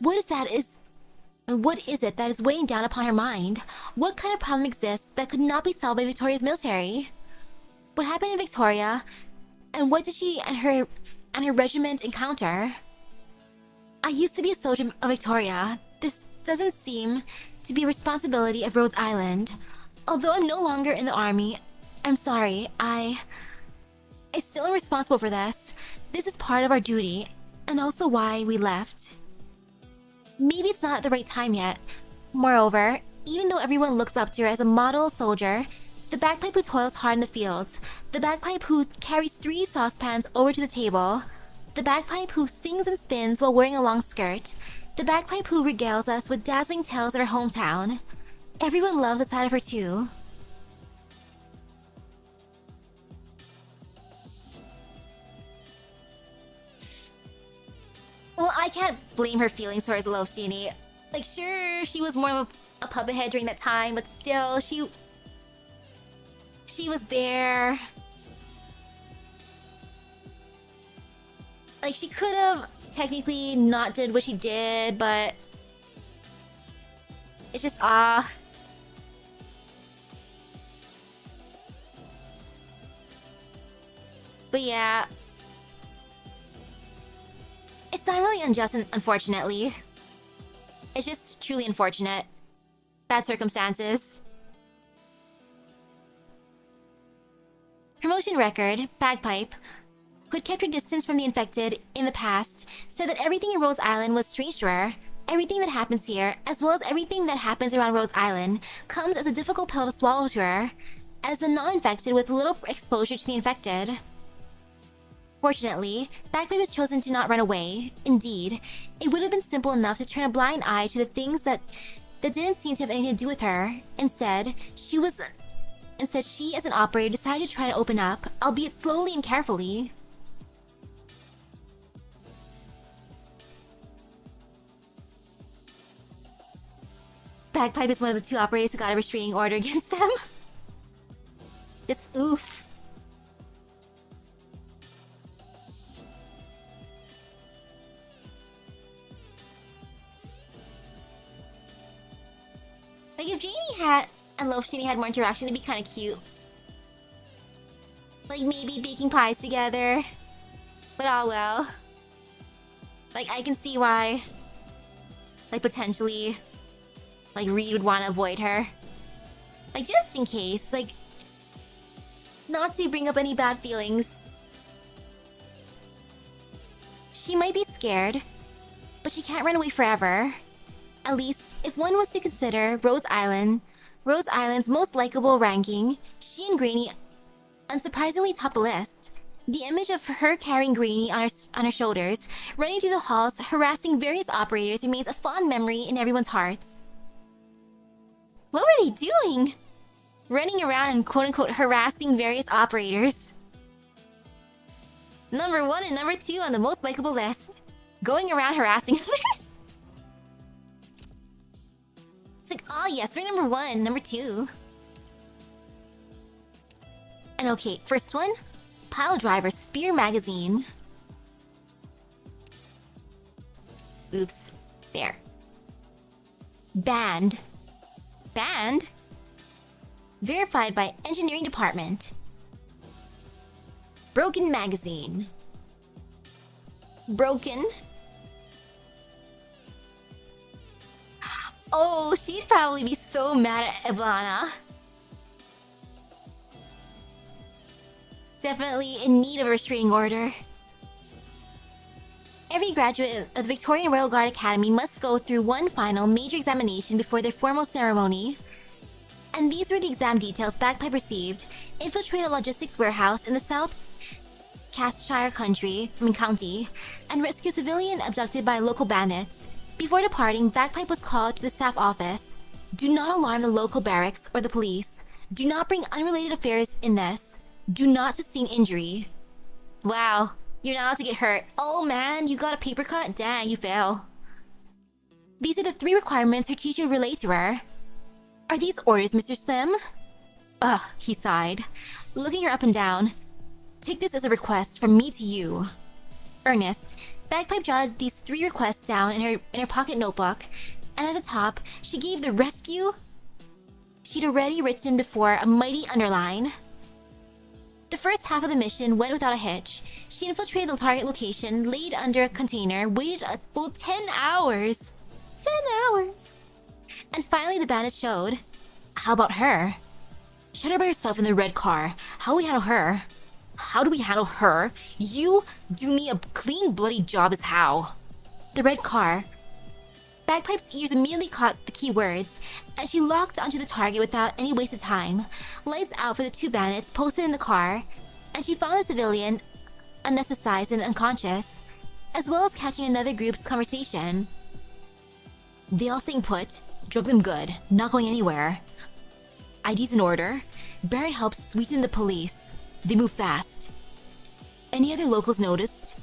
What is it that is weighing down upon her mind? What kind of problem exists that could not be solved by Victoria's military? What happened in Victoria, and what did she and her regiment encounter? I used to be a soldier of Victoria. This doesn't seem to be a responsibility of Rhodes Island. Although I'm no longer in the army, I'm sorry, I still am responsible for this. This is part of our duty, and also why we left. Maybe it's not the right time yet. Moreover, even though everyone looks up to her as a model soldier, the bagpipe who toils hard in the fields, the bagpipe who carries 3 saucepans over to the table, the bagpipe who sings and spins while wearing a long skirt, the bagpipe who regales us with dazzling tales of her hometown. Everyone loves that side of her too. Well, I can't blame her feelings towards Loshini. Like, sure, she was more of a puppet head during that time, but still, she was there. Like, she could have technically not did what she did, but it's just But yeah, it's not really unjust, unfortunately. It's just truly unfortunate. Bad circumstances. Promotion record, Bagpipe, who had kept her distance from the infected in the past, said that everything in Rhodes Island was strange to her. Everything that happens here, as well as everything that happens around Rhodes Island, comes as a difficult pill to swallow to her, as a non-infected with little exposure to the infected. Fortunately, Bagpipe has chosen to not run away. Indeed, it would have been simple enough to turn a blind eye to the things that didn't seem to have anything to do with her. Instead, she, as an operator, decided to try to open up, albeit slowly and carefully. Bagpipe is one of the 2 operators who got a restraining order against them. Just oof. Like, if Jannie and Loshini had more interaction, it'd be kind of cute. Like, maybe baking pies together. But oh well. Like, I can see why, like, potentially, like, Reed would want to avoid her. Like, just in case, like, not to bring up any bad feelings. She might be scared, but she can't run away forever. At least, if one was to consider Rhodes Island's most likable ranking, she and Granny unsurprisingly top the list. The image of her carrying Granny on her shoulders, running through the halls, harassing various operators remains a fond memory in everyone's hearts. What were they doing? Running around and quote-unquote harassing various operators. Number 1 and number 2 on the most likable list. Going around harassing others. It's like, oh yes, we're number 1, number 2. And okay, first one, Pile Driver Spear Magazine. Oops, there. Banned. Banned? Verified by Engineering Department. Broken magazine. Broken? Oh, she'd probably be so mad at Iblana. Definitely in need of a restraining order. Every graduate of the Victorian Royal Guard Academy must go through one final major examination before their formal ceremony. And these were the exam details Bagpipe received. Infiltrate a logistics warehouse in the South Castellshire county, and rescue a civilian abducted by local bandits. Before departing, Bagpipe was called to the staff office. Do not alarm the local barracks or the police. Do not bring unrelated affairs in this. Do not sustain injury. Wow, you're not allowed to get hurt. Oh man, you got a paper cut? Dang, you fail. These are the 3 requirements her teacher relayed to her. Are these orders, Mr. Slim? Ugh, he sighed, looking her up and down. Take this as a request from me to you. Ernest, Bagpipe jotted these 3 requests down in her pocket notebook, and at the top, she gave the rescue she'd already written before a mighty underline. The first half of the mission went without a hitch. She infiltrated the target location, laid under a container, waited a full 10 hours. 10 hours! And finally the bandit showed. How about her? Shut her by herself in the red car. How do we handle her? How do we handle her? You do me a clean bloody job as how? The red car. Bagpipe's ears immediately caught the key words, and she locked onto the target without any wasted time. Lights out for the 2 bandits posted in the car, and she found the civilian anesthetized and unconscious, as well as catching another group's conversation. They all staying put, drug them good, not going anywhere. ID's in order. Barrett helps sweeten the police. They move fast. Any other locals noticed?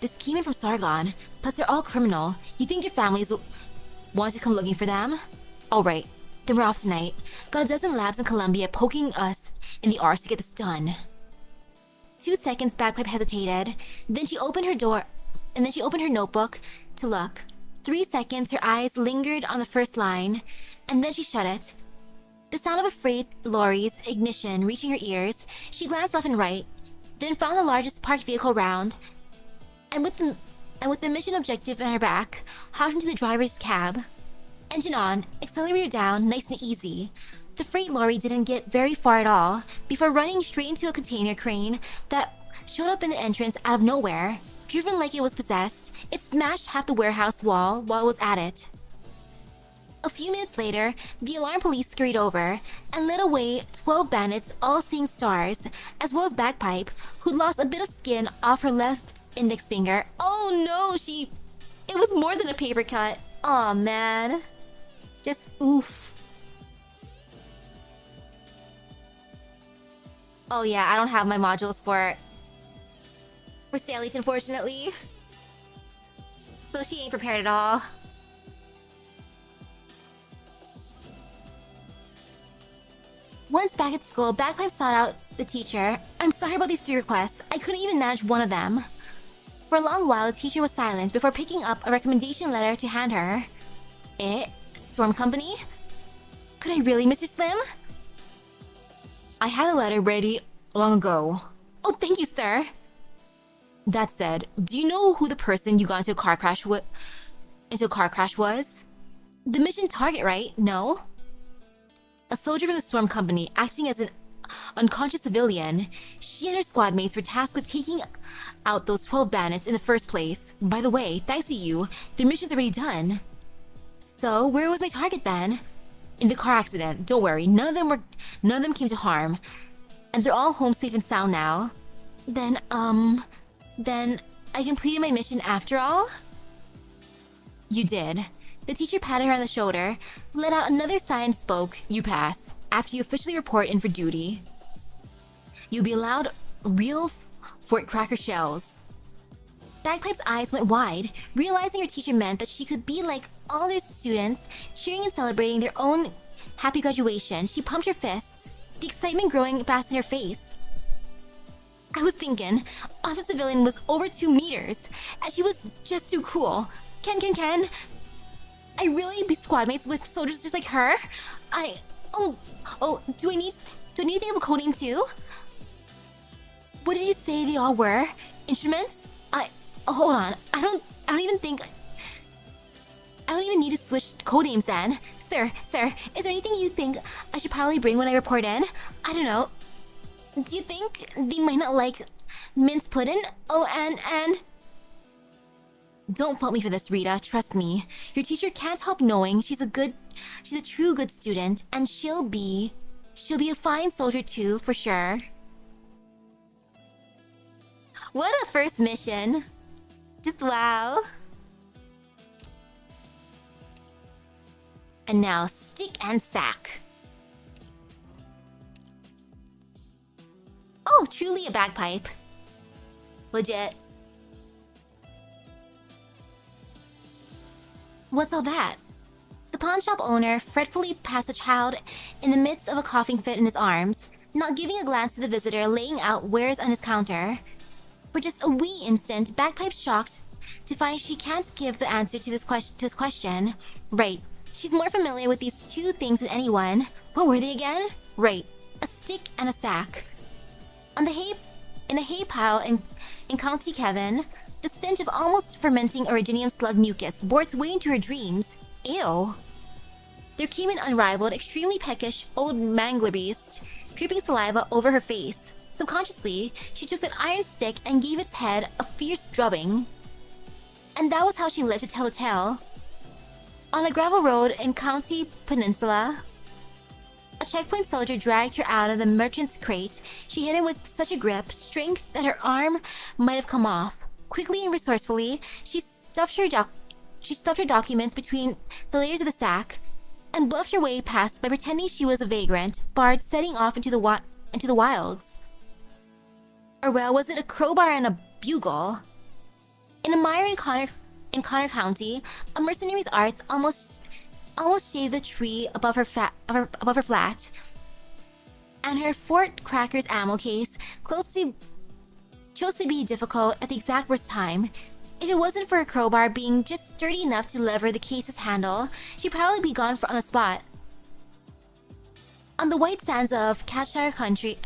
This came in from Sargon, plus they're all criminal. You think their families want to come looking for them? Alright, then we're off tonight. Got a dozen labs in Colombia poking us in the arse to get this done. 2 seconds, Bagpipe hesitated. Then she opened her notebook to look. 3 seconds, her eyes lingered on the first line, and then she shut it. The sound of a freight lorry's ignition reaching her ears, she glanced left and right, then found the largest parked vehicle around, and with the mission objective in her back, hopped into the driver's cab. Engine on, accelerator down, nice and easy. The freight lorry didn't get very far at all before running straight into a container crane that showed up in the entrance out of nowhere. Driven like it was possessed, it smashed half the warehouse wall while it was at it. A few minutes later, the alarm police scurried over and led away 12 bandits, all seeing stars, as well as Bagpipe, who'd lost a bit of skin off her left index finger. Oh no, it was more than a paper cut. Aw, man. Just oof. Oh yeah, I don't have my modules for Salish, unfortunately. So she ain't prepared at all. Once back at school, Bagpipe sought out the teacher. I'm sorry about these 3 requests. I couldn't even manage one of them. For a long while, the teacher was silent before picking up a recommendation letter to hand her. Storm Company? Could I really, Mr. Slim? I had the letter ready long ago. Oh, thank you, sir. That said, do you know who the person you got into a car crash was? The mission target, right? No? A soldier from the Storm Company, acting as an unconscious civilian. She and her squad mates were tasked with taking out those 12 bandits in the first place. By the way, thanks to you, their mission's already done. So, where was my target then? In the car accident. Don't worry, none of them came to harm. And they're all home safe and sound now. Then I completed my mission after all? You did. The teacher patted her on the shoulder, let out another sigh and spoke. You pass. After you officially report in for duty, you'll be allowed real Fort Cracker shells. Bagpipe's eyes went wide, realizing her teacher meant that she could be like all their students, cheering and celebrating their own happy graduation. She pumped her fists, the excitement growing fast in her face. I was thinking, the civilian was over 2 meters, and she was just too cool. Can I really be squad mates with soldiers just like her? Do I need to think of a code name too? What did you say they all were? Instruments? Hold on. I don't even think... I don't even need to switch code names then. Sir, is there anything you think I should probably bring when I report in? I don't know. Do you think they might not like mince pudding? Oh, and... Don't fault me for this, Rita. Trust me. Your teacher can't help knowing she's a true good student, and she'll be a fine soldier too, for sure. What a first mission. Just wow. And now, stick and sack. Oh, truly a bagpipe. Legit. What's all that? The pawn shop owner fretfully passed a child in the midst of a coughing fit in his arms, not giving a glance to the visitor laying out wares on his counter. For just a wee instant, Bagpipe's shocked to find she can't give the answer to his question. Right. She's more familiar with these two things than anyone. What were they again? Right. A stick and a sack. In a hay pile in County Kevin, the stench of almost fermenting Originium slug mucus bore its way into her dreams. Ew. There came an unrivaled, extremely peckish old mangler beast, dripping saliva over her face. Subconsciously, she took that iron stick and gave its head a fierce drubbing. And that was how she lived to tell a tale. On a gravel road in County Peninsula, a checkpoint soldier dragged her out of the merchant's crate. She hit him with such a grip, strength that her arm might have come off. Quickly and resourcefully, she stuffed her documents between the layers of the sack, and bluffed her way past by pretending she was a vagrant bard setting off into the wilds. Or well, was it a crowbar and a bugle? In a mire in Connor County, a mercenary's arts almost shaved the tree above her flat, and her Fort Cracker's ammo case chose to be difficult at the exact worst time. If it wasn't for her crowbar being just sturdy enough to lever the case's handle, she'd probably be gone on the spot. On the white sands of Catshire County,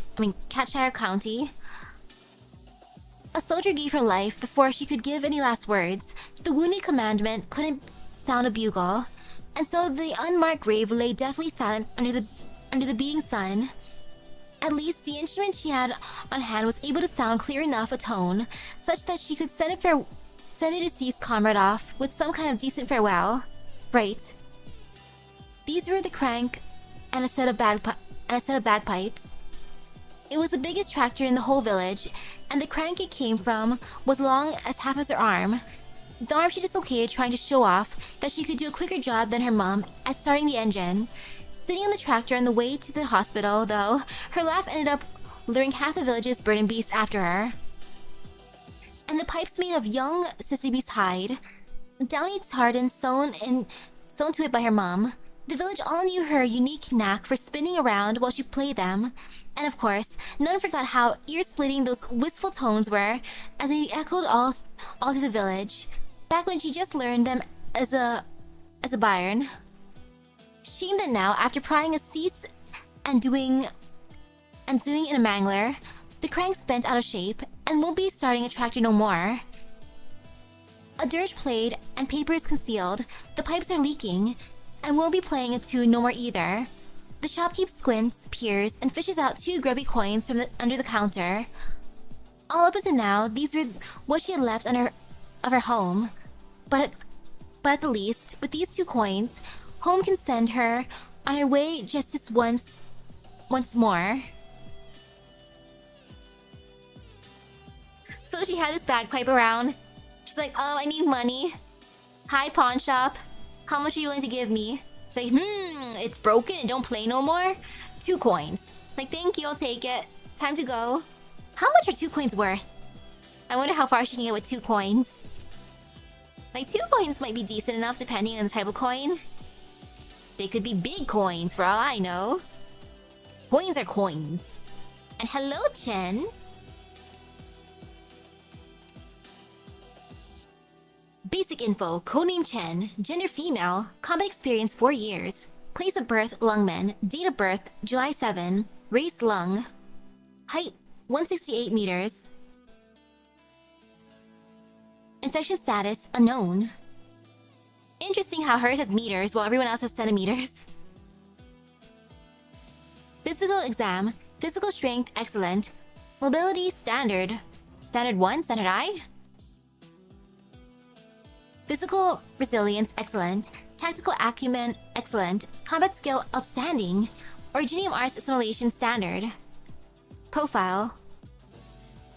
a soldier gave her life before she could give any last words. The wounded commandant couldn't sound a bugle, and so the unmarked grave lay deathly silent under the beating sun. At least the instrument she had on hand was able to sound clear enough a tone, such that she could send her deceased comrade off with some kind of decent farewell. Right. These were the crank and a set of bagpipes. It was the biggest tractor in the whole village, and the crank it came from was long as half as her arm. The arm she dislocated trying to show off that she could do a quicker job than her mom at starting the engine. Sitting on the tractor on the way to the hospital, though, her laugh ended up luring half the village's burden beasts after her. And the pipes made of young sissy beast hide, downy tartan sewn to it by her mom. The village all knew her unique knack for spinning around while she played them. And of course, none forgot how ear-splitting those wistful tones were as they echoed all through the village, back when she just learned them as a bairn. Shame that now, after prying a cease and doing in a mangler, the crank's bent out of shape and won't be starting a tractor no more. A dirge played and paper is concealed, the pipes are leaking, and won't be playing a tune no more either. The shopkeep squints, peers, and fishes out 2 grubby coins from under the counter. All up until now, these were what she had left of her home. But at the least, with these 2 coins, home can send her on her way just this once more. So she had this bagpipe around. She's like, oh, I need money. Hi, pawn shop. How much are you willing to give me? It's like, it's broken and don't play no more? 2 coins. Like, thank you, I'll take it. Time to go. How much are 2 coins worth? I wonder how far she can get with 2 coins. Like, 2 coins might be decent enough depending on the type of coin. They could be big coins for all I know. Coins are coins. And hello, Chen. Basic info, codename Chen, gender female, combat experience 4 years, place of birth Lungmen, date of birth July 7, race Lung, height 168 meters. Infection status unknown. Interesting how hers has meters while everyone else has centimeters. Physical exam. Physical strength excellent. Mobility standard. Standard 1? Standard I? Physical resilience excellent. Tactical acumen excellent. Combat skill outstanding. Originium arts assimilation standard. Profile.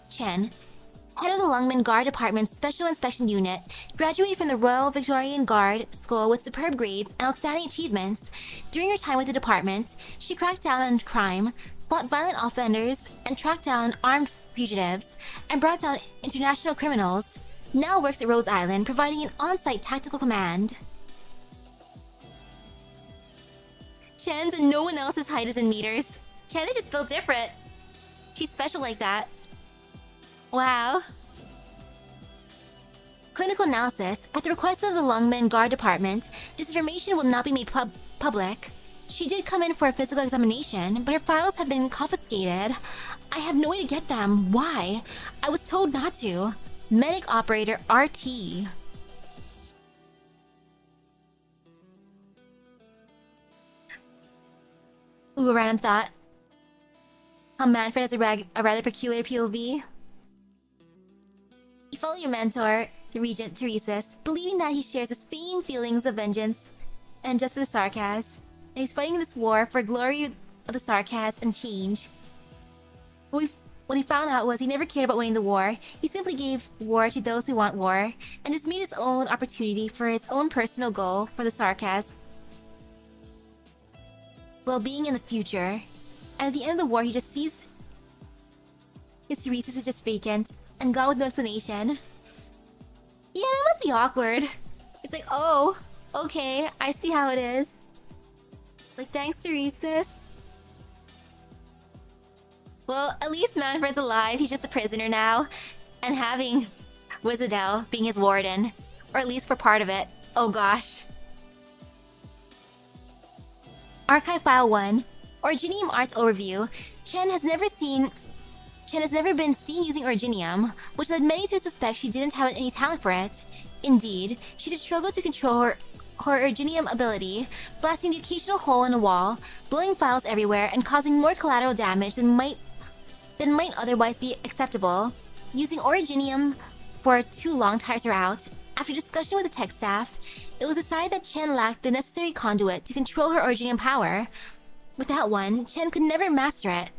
Chen, head of the Lungmen Guard Department's Special Inspection Unit, graduated from the Royal Victorian Guard School with superb grades and outstanding achievements. During her time with the department, she cracked down on crime, fought violent offenders, and tracked down armed fugitives, and brought down international criminals. Now works at Rhodes Island, providing an on-site tactical command. Chen's and no one else's height is in meters. Chen is just built different. She's special like that. Wow. Clinical analysis. At the request of the Lungmen Guard Department, this information will not be made public. She did come in for a physical examination, but her files have been confiscated. I have no way to get them. Why? I was told not to. Medic Operator RT. Ooh, a random thought. How Manfred has a rather peculiar POV. You follow your mentor, the Regent Teresis, believing that he shares the same feelings of vengeance and just for the Sarkaz. And he's fighting this war for glory of the Sarkaz and change. What he found out was he never cared about winning the war. He simply gave war to those who want war, and has made his own opportunity for his own personal goal for the Sarkaz. Well-being in the future. And at the end of the war, he just sees his Teresis is just vacant and gone with no explanation. Yeah, that must be awkward. It's like, oh, okay, I see how it is. Like, thanks, Teresis. Well, at least Manfred's alive. He's just a prisoner now. And having Wizardel being his warden. Or at least for part of it. Oh gosh. Archive File 1. Originium Arts Overview. Chen has never been seen using Originium, which led many to suspect she didn't have any talent for it. Indeed, she did struggle to control her Originium ability, blasting the occasional hole in a wall, blowing files everywhere, and causing more collateral damage than might otherwise be acceptable. Using Originium for too long tires her out. After discussion with the tech staff, it was decided that Chen lacked the necessary conduit to control her Originium power. Without one, Chen could never master it.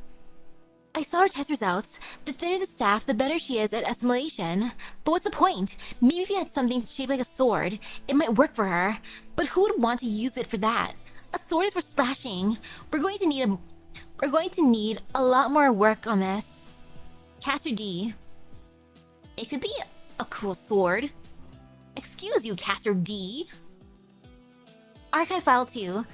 I saw her test results. The thinner the staff, the better she is at assimilation. But what's the point? Maybe if you had something shaped like a sword, it might work for her. But who would want to use it for that? A sword is for slashing. We're going to need a lot more work on this. Caster D. It could be a cool sword. Excuse you, Caster D. Archive File 2.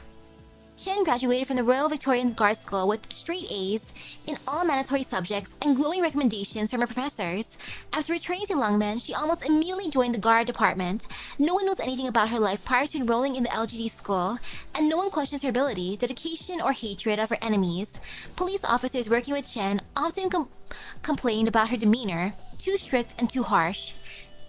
Chen graduated from the Royal Victorian Guard School with straight A's in all mandatory subjects and glowing recommendations from her professors. After returning to Lungmen, she almost immediately joined the Guard Department. No one knows anything about her life prior to enrolling in the LGD school, and no one questions her ability, dedication, or hatred of her enemies. Police officers working with Chen often complained about her demeanor, too strict and too harsh.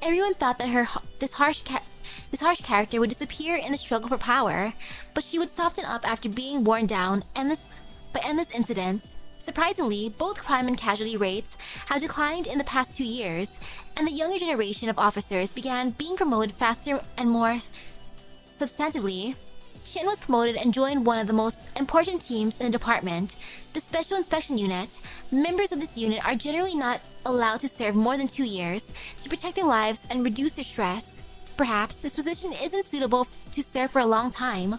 Everyone thought that this harsh character would disappear in the struggle for power, but she would soften up after being worn down by endless incidents. Surprisingly, both crime and casualty rates have declined in the past 2 years, and the younger generation of officers began being promoted faster and more substantively. Chen was promoted and joined one of the most important teams in the department, the Special Inspection Unit. Members of this unit are generally not allowed to serve more than 2 years to protect their lives and reduce their stress. Perhaps this position isn't suitable to serve for a long time.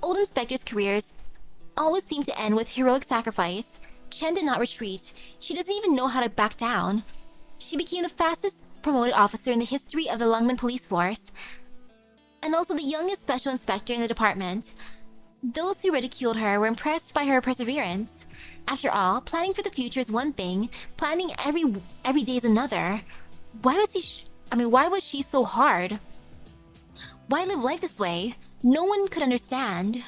Old inspectors' careers always seem to end with heroic sacrifice. Chen did not retreat. She doesn't even know how to back down. She became the fastest promoted officer in the history of the Lungmen police force, and also the youngest special inspector in the department. Those who ridiculed her were impressed by her perseverance. After all, planning for the future is one thing, planning every day is another. Why was she so hard? Why live life this way? No one could understand.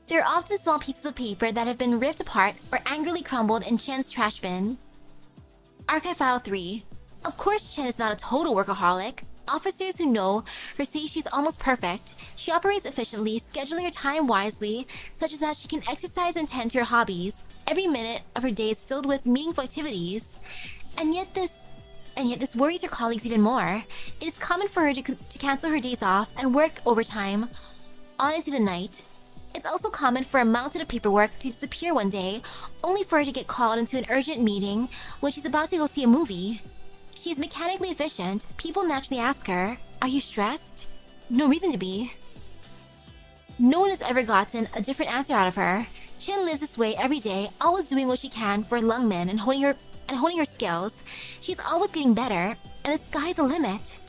There are often small pieces of paper that have been ripped apart or angrily crumbled in Chen's trash bin. Archive File 3. Of course Chen is not a total workaholic. Officers who know her say she's almost perfect. She operates efficiently, scheduling her time wisely, such as that she can exercise and tend to her hobbies. Every minute of her day is filled with meaningful activities. And yet this worries her colleagues even more. It is common for her to cancel her days off and work overtime on into the night. It's also common for a mountain of paperwork to disappear one day, only for her to get called into an urgent meeting when she's about to go see a movie. She is mechanically efficient. People naturally ask her, "Are you stressed?" No reason to be. No one has ever gotten a different answer out of her. Chen lives this way every day, always doing what she can for Lungmen and honing her skills. She's always getting better, and the sky's the limit.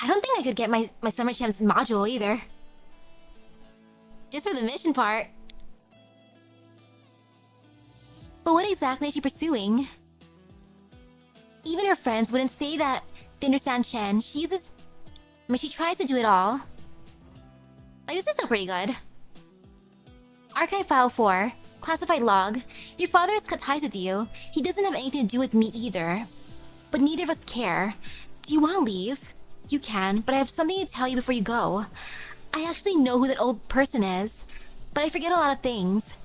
I don't think I could get my Summer Champs module either. Just for the mission part. But what exactly is she pursuing? Even her friends wouldn't say that they understand Chen. She tries to do it all. Like, this is still pretty good. Archive File 4. Classified log. Your father has cut ties with you. He doesn't have anything to do with me either. But neither of us care. Do you want to leave? You can, but I have something to tell you before you go. I actually know who that old person is, but I forget a lot of things.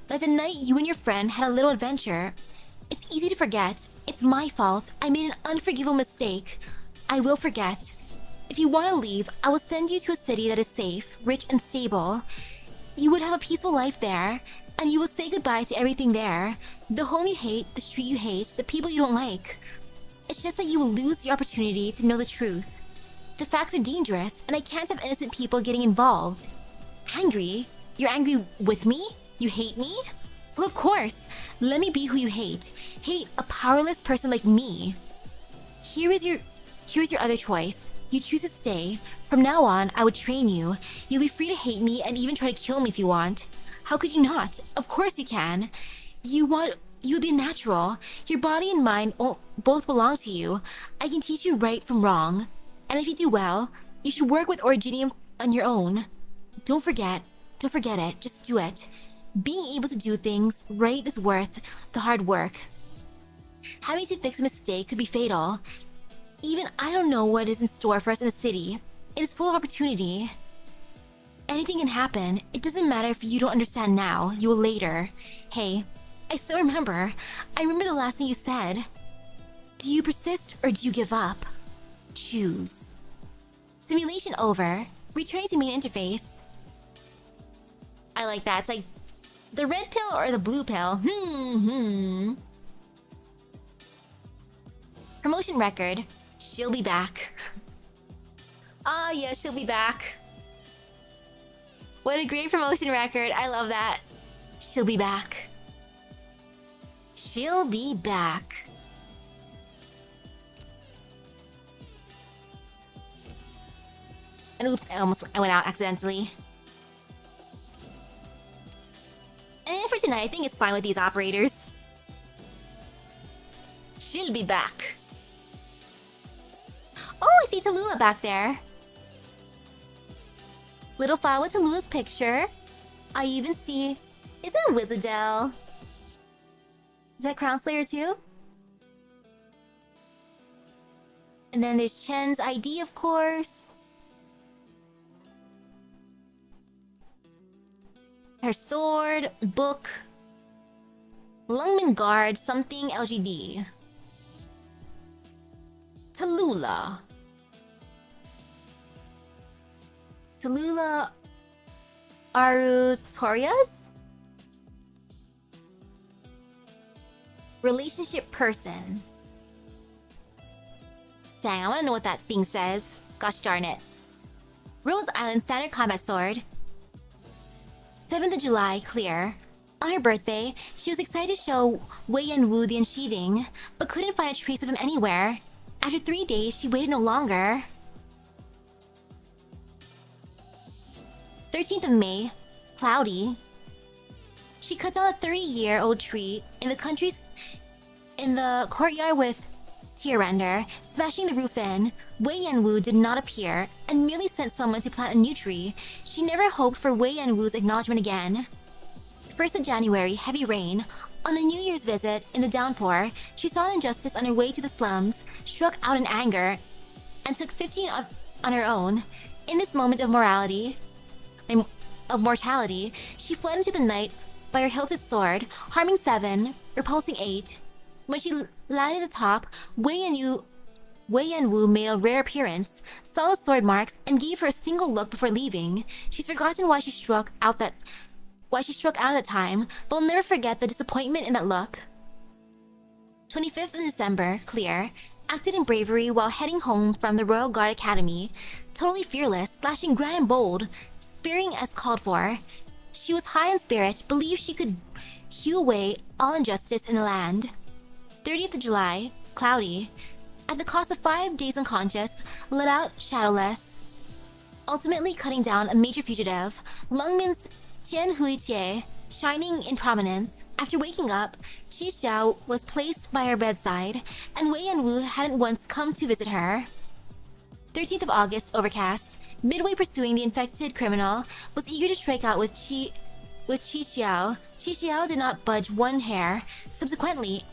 Like the night you and your friend had a little adventure. It's easy to forget. It's my fault. I made an unforgivable mistake. I will forget. If you want to leave, I will send you to a city that is safe, rich, and stable. You would have a peaceful life there, and you will say goodbye to everything there. The home you hate, the street you hate, the people you don't like. It's just that you will lose the opportunity to know the truth. The facts are dangerous, and I can't have innocent people getting involved. Angry? You're angry with me? You hate me? Well, of course. Let me be who you hate. Hate a powerless person like me. Here's your other choice. You choose to stay. From now on, I would train you. You'll be free to hate me and even try to kill me if you want. How could you not? Of course you can. You would be natural. Your body and mind both belong to you. I can teach you right from wrong. And if you do well, you should work with Originium on your own. Don't forget it. Just do it. Being able to do things right is worth the hard work. Having to fix a mistake could be fatal. Even I don't know what is in store for us in the city. It is full of opportunity. Anything can happen. It doesn't matter if you don't understand now. You will later. Hey, I still remember. I remember the last thing you said. Do you persist or do you give up? Choose. Simulation over. Returning to main interface. I like that. It's like the red pill or the blue pill. Promotion record. She'll be back. Ah, yeah, she'll be back. What a great promotion record. I love that. She'll be back. She'll be back. And oops, I went out accidentally. And for tonight, I think it's fine with these operators. She'll be back. Oh, I see Tallulah back there. Little file with Tallulah's picture. I even see... Is that Wizardell? Is that Crown Slayer too? And then there's Chen's ID, of course. Her sword, book, Lungmen Guard, something LGD. Tallulah. Tallulah Arutorias? Relationship person. Dang, I want to know what that thing says. Gosh darn it. Rhodes Island Standard Combat Sword. 7th of July, clear. On her birthday, she was excited to show Wei Yanwu the unsheathing, but couldn't find a trace of him anywhere. After 3 days, she waited no longer. 13th of May, cloudy. She cut down a 30-year-old tree in the courtyard with tear render, smashing the roof in. Wei Yanwu did not appear and merely sent someone to plant a new tree. She never hoped for Wei Yanwu's acknowledgement again. 1st of January, heavy rain. On a New Year's visit in the downpour, she saw an injustice on her way to the slums, struck out in anger, and took 15 on her own. In this moment of mortality, she fled into the night by her hilted sword, harming 7, repulsing 8. When she landed atop, Wei Yanwu made a rare appearance, saw the sword marks, and gave her a single look before leaving. She's forgotten why she struck out at that time, but will never forget the disappointment in that look. 25th of December, clear. Acted in bravery while heading home from the Royal Guard Academy. Totally fearless, slashing grand and bold, spearing as called for. She was high in spirit, believed she could hew away all injustice in the land. 30th of July, cloudy. At the cost of 5 days unconscious, let out shadowless. Ultimately cutting down a major fugitive, Lungmin's Qian Huiqie, shining in prominence. After waking up, Qi Xiao was placed by her bedside, and Wei Yanwu hadn't once come to visit her. 13th of August, overcast. Midway pursuing the infected criminal, was eager to strike out with Qi Xiao. Qi Xiao did not budge one hair. Subsequently,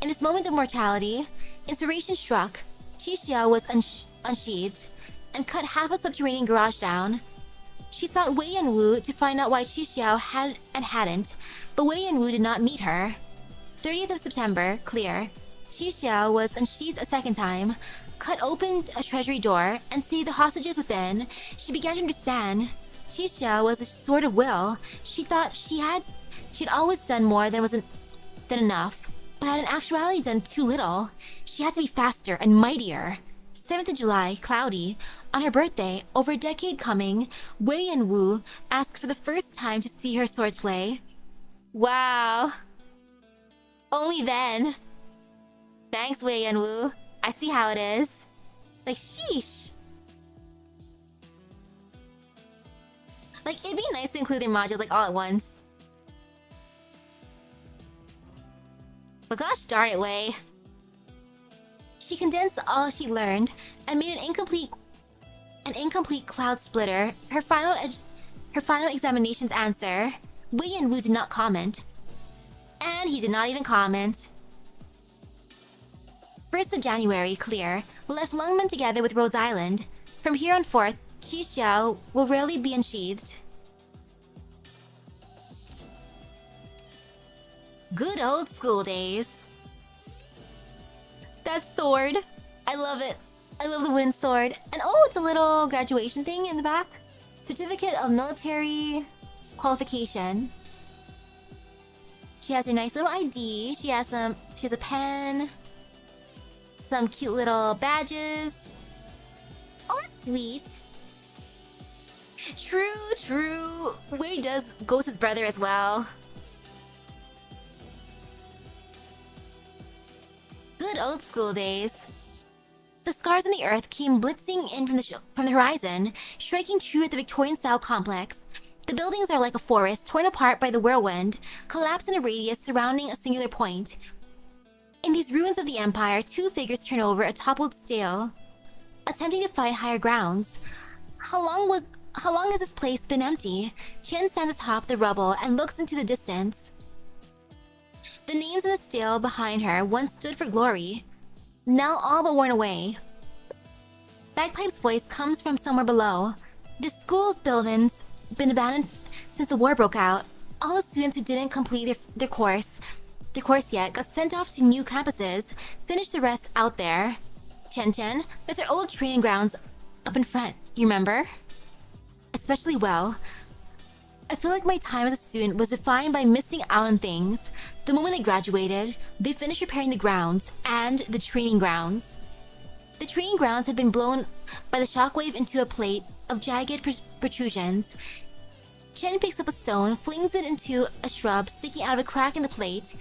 in this moment of mortality, inspiration struck. Qi Xiao was unsheathed and cut half a subterranean garage down. She sought Wei Yanwu to find out why Qi Xiao had and hadn't, but Wei Yanwu did not meet her. 30th of September, clear. Qi Xiao was unsheathed a second time, cut open a treasury door, and saved the hostages within. She began to understand. Qi Xiao was a sword of will. She thought she'd always done more than enough, but had in actuality done too little. She had to be faster and mightier. 7th of July, cloudy. On her birthday, over a decade coming, Wei Yanwu asked for the first time to see her swordplay. Wow. Only then. Thanks, Wei Yanwu. I see how it is. Like, sheesh. Like, it'd be nice to include their modules, like, all at once. But gosh darn it, Wei. She condensed all she learned and made an incomplete cloud splitter. Her final examination's answer. Wei Yanwu did not comment. And he did not even comment. 1st of January, clear. Left Lungmen together with Rhodes Island. From here on forth, Qi Xiao will rarely be unsheathed. Good old school days. That sword. I love it. I love the wooden sword. And oh, it's a little graduation thing in the back. Certificate of military qualification. She has her nice little ID. She has a pen. Some cute little badges. Oh, that's sweet. True. Wei does ghost his brother as well. Good old school days. The scars on the earth came blitzing in from the horizon, striking true at the Victorian-style complex. The buildings are like a forest, torn apart by the whirlwind, collapsed in a radius surrounding a singular point. In these ruins of the Empire, 2 figures turn over a toppled stele, attempting to find higher grounds. How long has this place been empty? Chen stands atop the rubble and looks into the distance. The names in the stele behind her once stood for glory, now all but worn away. Bagpipe's voice comes from somewhere below. The school's building's been abandoned since the war broke out. All the students who didn't complete their course yet got sent off to new campuses, finished the rest out there. Chen, there's their old training grounds up in front, you remember? Especially well. I feel like my time as a student was defined by missing out on things. The moment I graduated, they finished repairing the grounds and the training grounds. The training grounds had been blown by the shockwave into a plate of jagged protrusions. Chen picks up a stone, flings it into a shrub sticking out of a crack in the plate,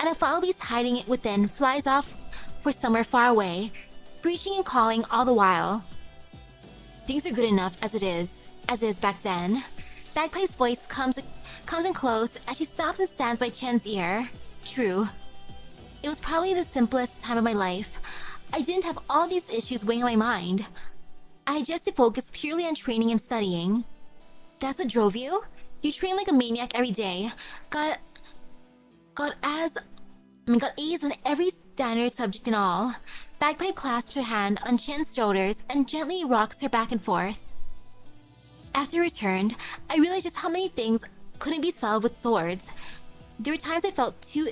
and a foul beast hiding it within flies off for somewhere far away, screeching and calling all the while. Things are good enough as is back then. Bagpipe's voice comes in close as she stops and stands by Chen's ear. True. It was probably the simplest time of my life. I didn't have all these issues weighing on my mind. I had just to focus purely on training and studying. That's what drove you? You train like a maniac every day. Got A's on every standard subject and all. Bagpipe clasps her hand on Chen's shoulders and gently rocks her back and forth. After I returned, I realized just how many things couldn't be solved with swords. There were times I felt too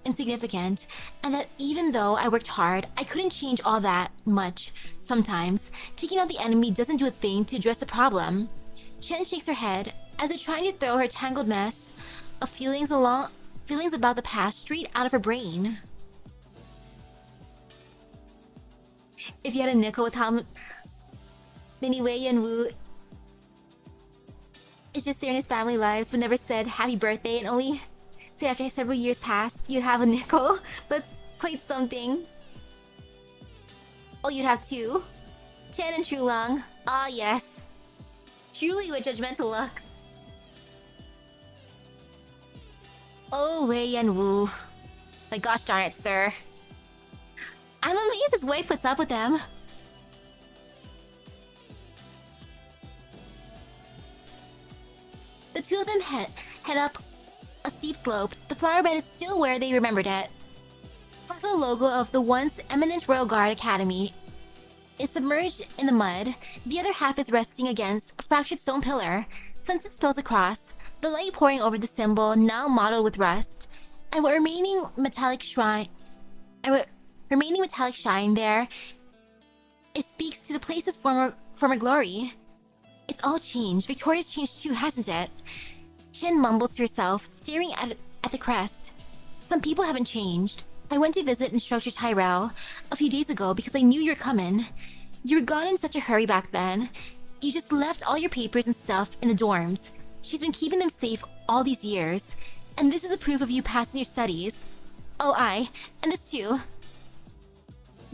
insignificant, and that even though I worked hard, I couldn't change all that much. Sometimes, taking out the enemy doesn't do a thing to address the problem. Chen shakes her head as if trying to throw her tangled mess of feelings about the past straight out of her brain. If you had a nickel with how many Wei and Wu is just there in his family lives but never said happy birthday, and only said after several years passed you'd have a nickel, that's quite something. Oh, you'd have two? Chen and Truelong. Ah, yes. Truly with judgmental looks. Oh, Wei and Wu. Like, gosh darn it, sir. I'm amazed his wife puts up with them. The two of them head up a steep slope. The flower bed is still where they remembered it. Half the logo of the once eminent Royal Guard Academy is submerged in the mud. The other half is resting against a fractured stone pillar. Sunset spills across, the light pouring over the symbol now mottled with rust, and what remaining metallic shine there, it speaks to the place's former glory. It's all changed. Victoria's changed too, hasn't it? Chen mumbles to herself, staring at the crest. Some people haven't changed. I went to visit Instructor Tyrell a few days ago because I knew you were coming. You were gone in such a hurry back then. You just left all your papers and stuff in the dorms. She's been keeping them safe all these years. And this is a proof of you passing your studies. Oh, and this too.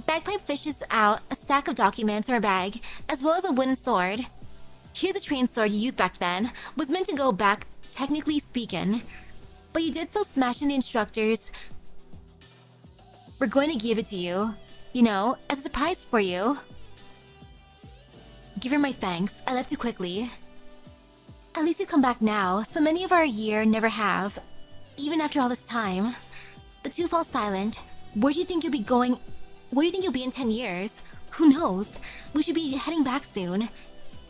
Bagpipe fishes out a stack of documents from her bag, as well as a wooden sword. Here's a trained sword you used back then. Was meant to go back, technically speaking. But you did so smashing the instructors. We're going to give it to you. You know, as a surprise for you. Give her my thanks. I left too quickly. At least you come back now. So many of our year never have. Even after all this time. The two fall silent. Where do you think you'll be going? Where do you think you'll be in 10 years? Who knows? We should be heading back soon.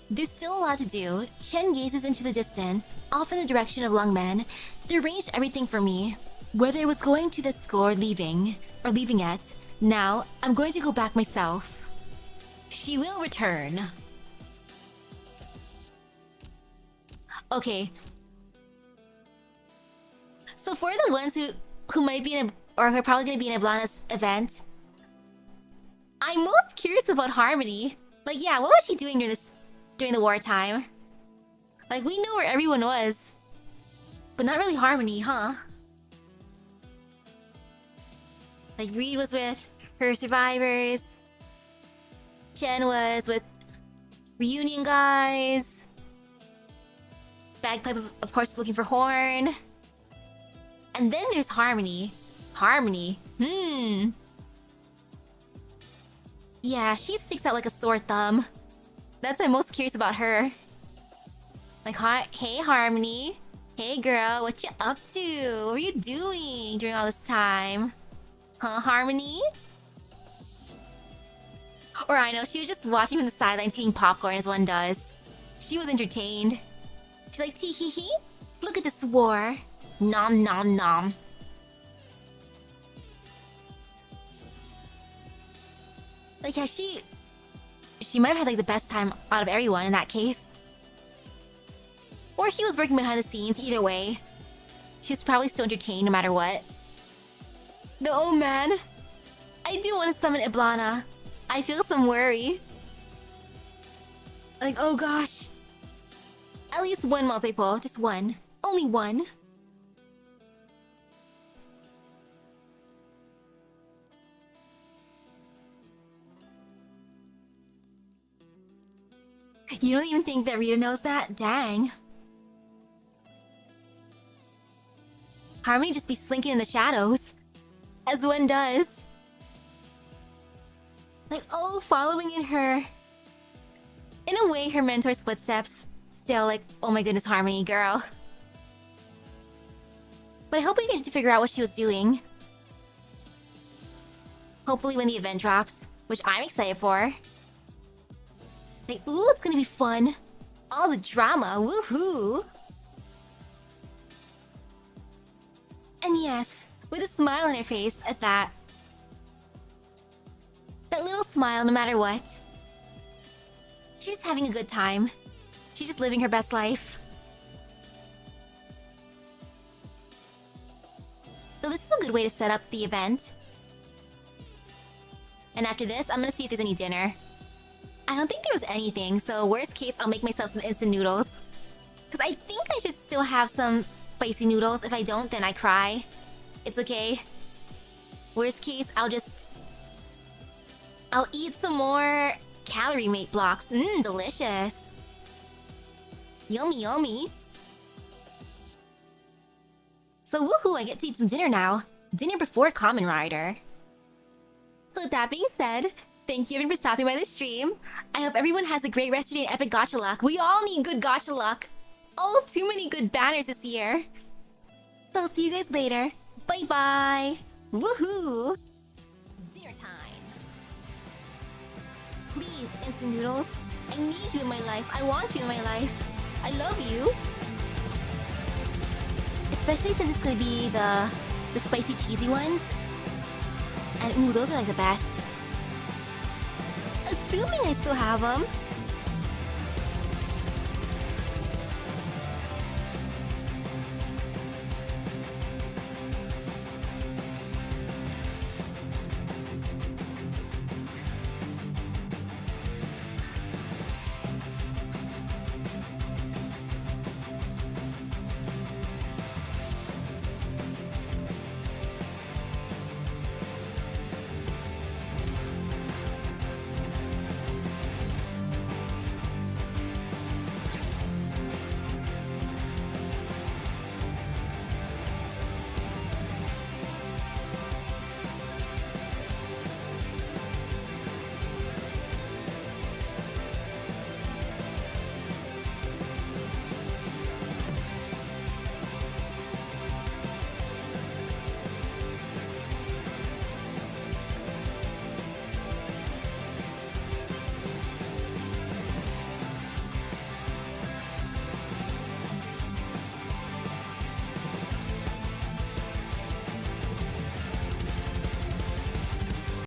There's still a lot to do. Chen gazes into the distance, off in the direction of Lungmen. They arranged everything for me. Whether it was going to the school or leaving it, now I'm going to go back myself. She will return. Okay. So for the ones who might be in or who are probably going to be in Ablana's event, I'm most curious about Harmony. Like, yeah, what was she doing during the wartime? Like, we know where everyone was, but not really Harmony, huh? Like, Reed was with her survivors. Chen was with reunion guys. Bagpipe, of course, looking for Horn. And then there's Harmony. Harmony? Yeah, she sticks out like a sore thumb. That's what I'm most curious about her. Like, hey Harmony. Hey girl, what you up to? What were you doing during all this time? Huh, Harmony? Or I know, she was just watching from the sidelines eating popcorn as one does. She was entertained. She's like, tee hee hee. Look at this war. Nom nom nom. Like, yeah, she might have had like the best time out of everyone in that case. Or she was working behind the scenes, either way. She was probably still entertained no matter what. No, oh man. I do want to summon Iblana. I feel some worry. Like, oh gosh. At least one multiple, just one. Only one. You don't even think that Rita knows that? Dang. Harmony just be slinking in the shadows. As one does. Like, oh, following in her... In a way, her mentor's footsteps. Still like, oh my goodness, Harmony, girl. But I hope we get to figure out what she was doing. Hopefully when the event drops, which I'm excited for. Like, ooh, it's gonna be fun. All the drama, woohoo! And yes, with a smile on her face at that. That little smile no matter what. She's just having a good time. She's just living her best life. So this is a good way to set up the event. And after this, I'm gonna see if there's any dinner. I don't think there was anything, so worst case, I'll make myself some instant noodles. Because I think I should still have some spicy noodles. If I don't, then I cry. It's okay. Worst case, I'll eat some more calorie mate blocks. Mmm, delicious. Yummy, yummy. So woohoo, I get to eat some dinner now. Dinner before Kamen Rider. So with that being said, thank you everyone for stopping by the stream. I hope everyone has a great rest of your day and epic gacha luck. We all need good gacha luck. Oh, too many good banners this year. So I'll see you guys later. Bye bye. Woohoo. Dinner time. Please, instant noodles. I need you in my life. I want you in my life. I love you. Especially since it's gonna be the spicy cheesy ones. And ooh, those are like the best. Assuming I still have them.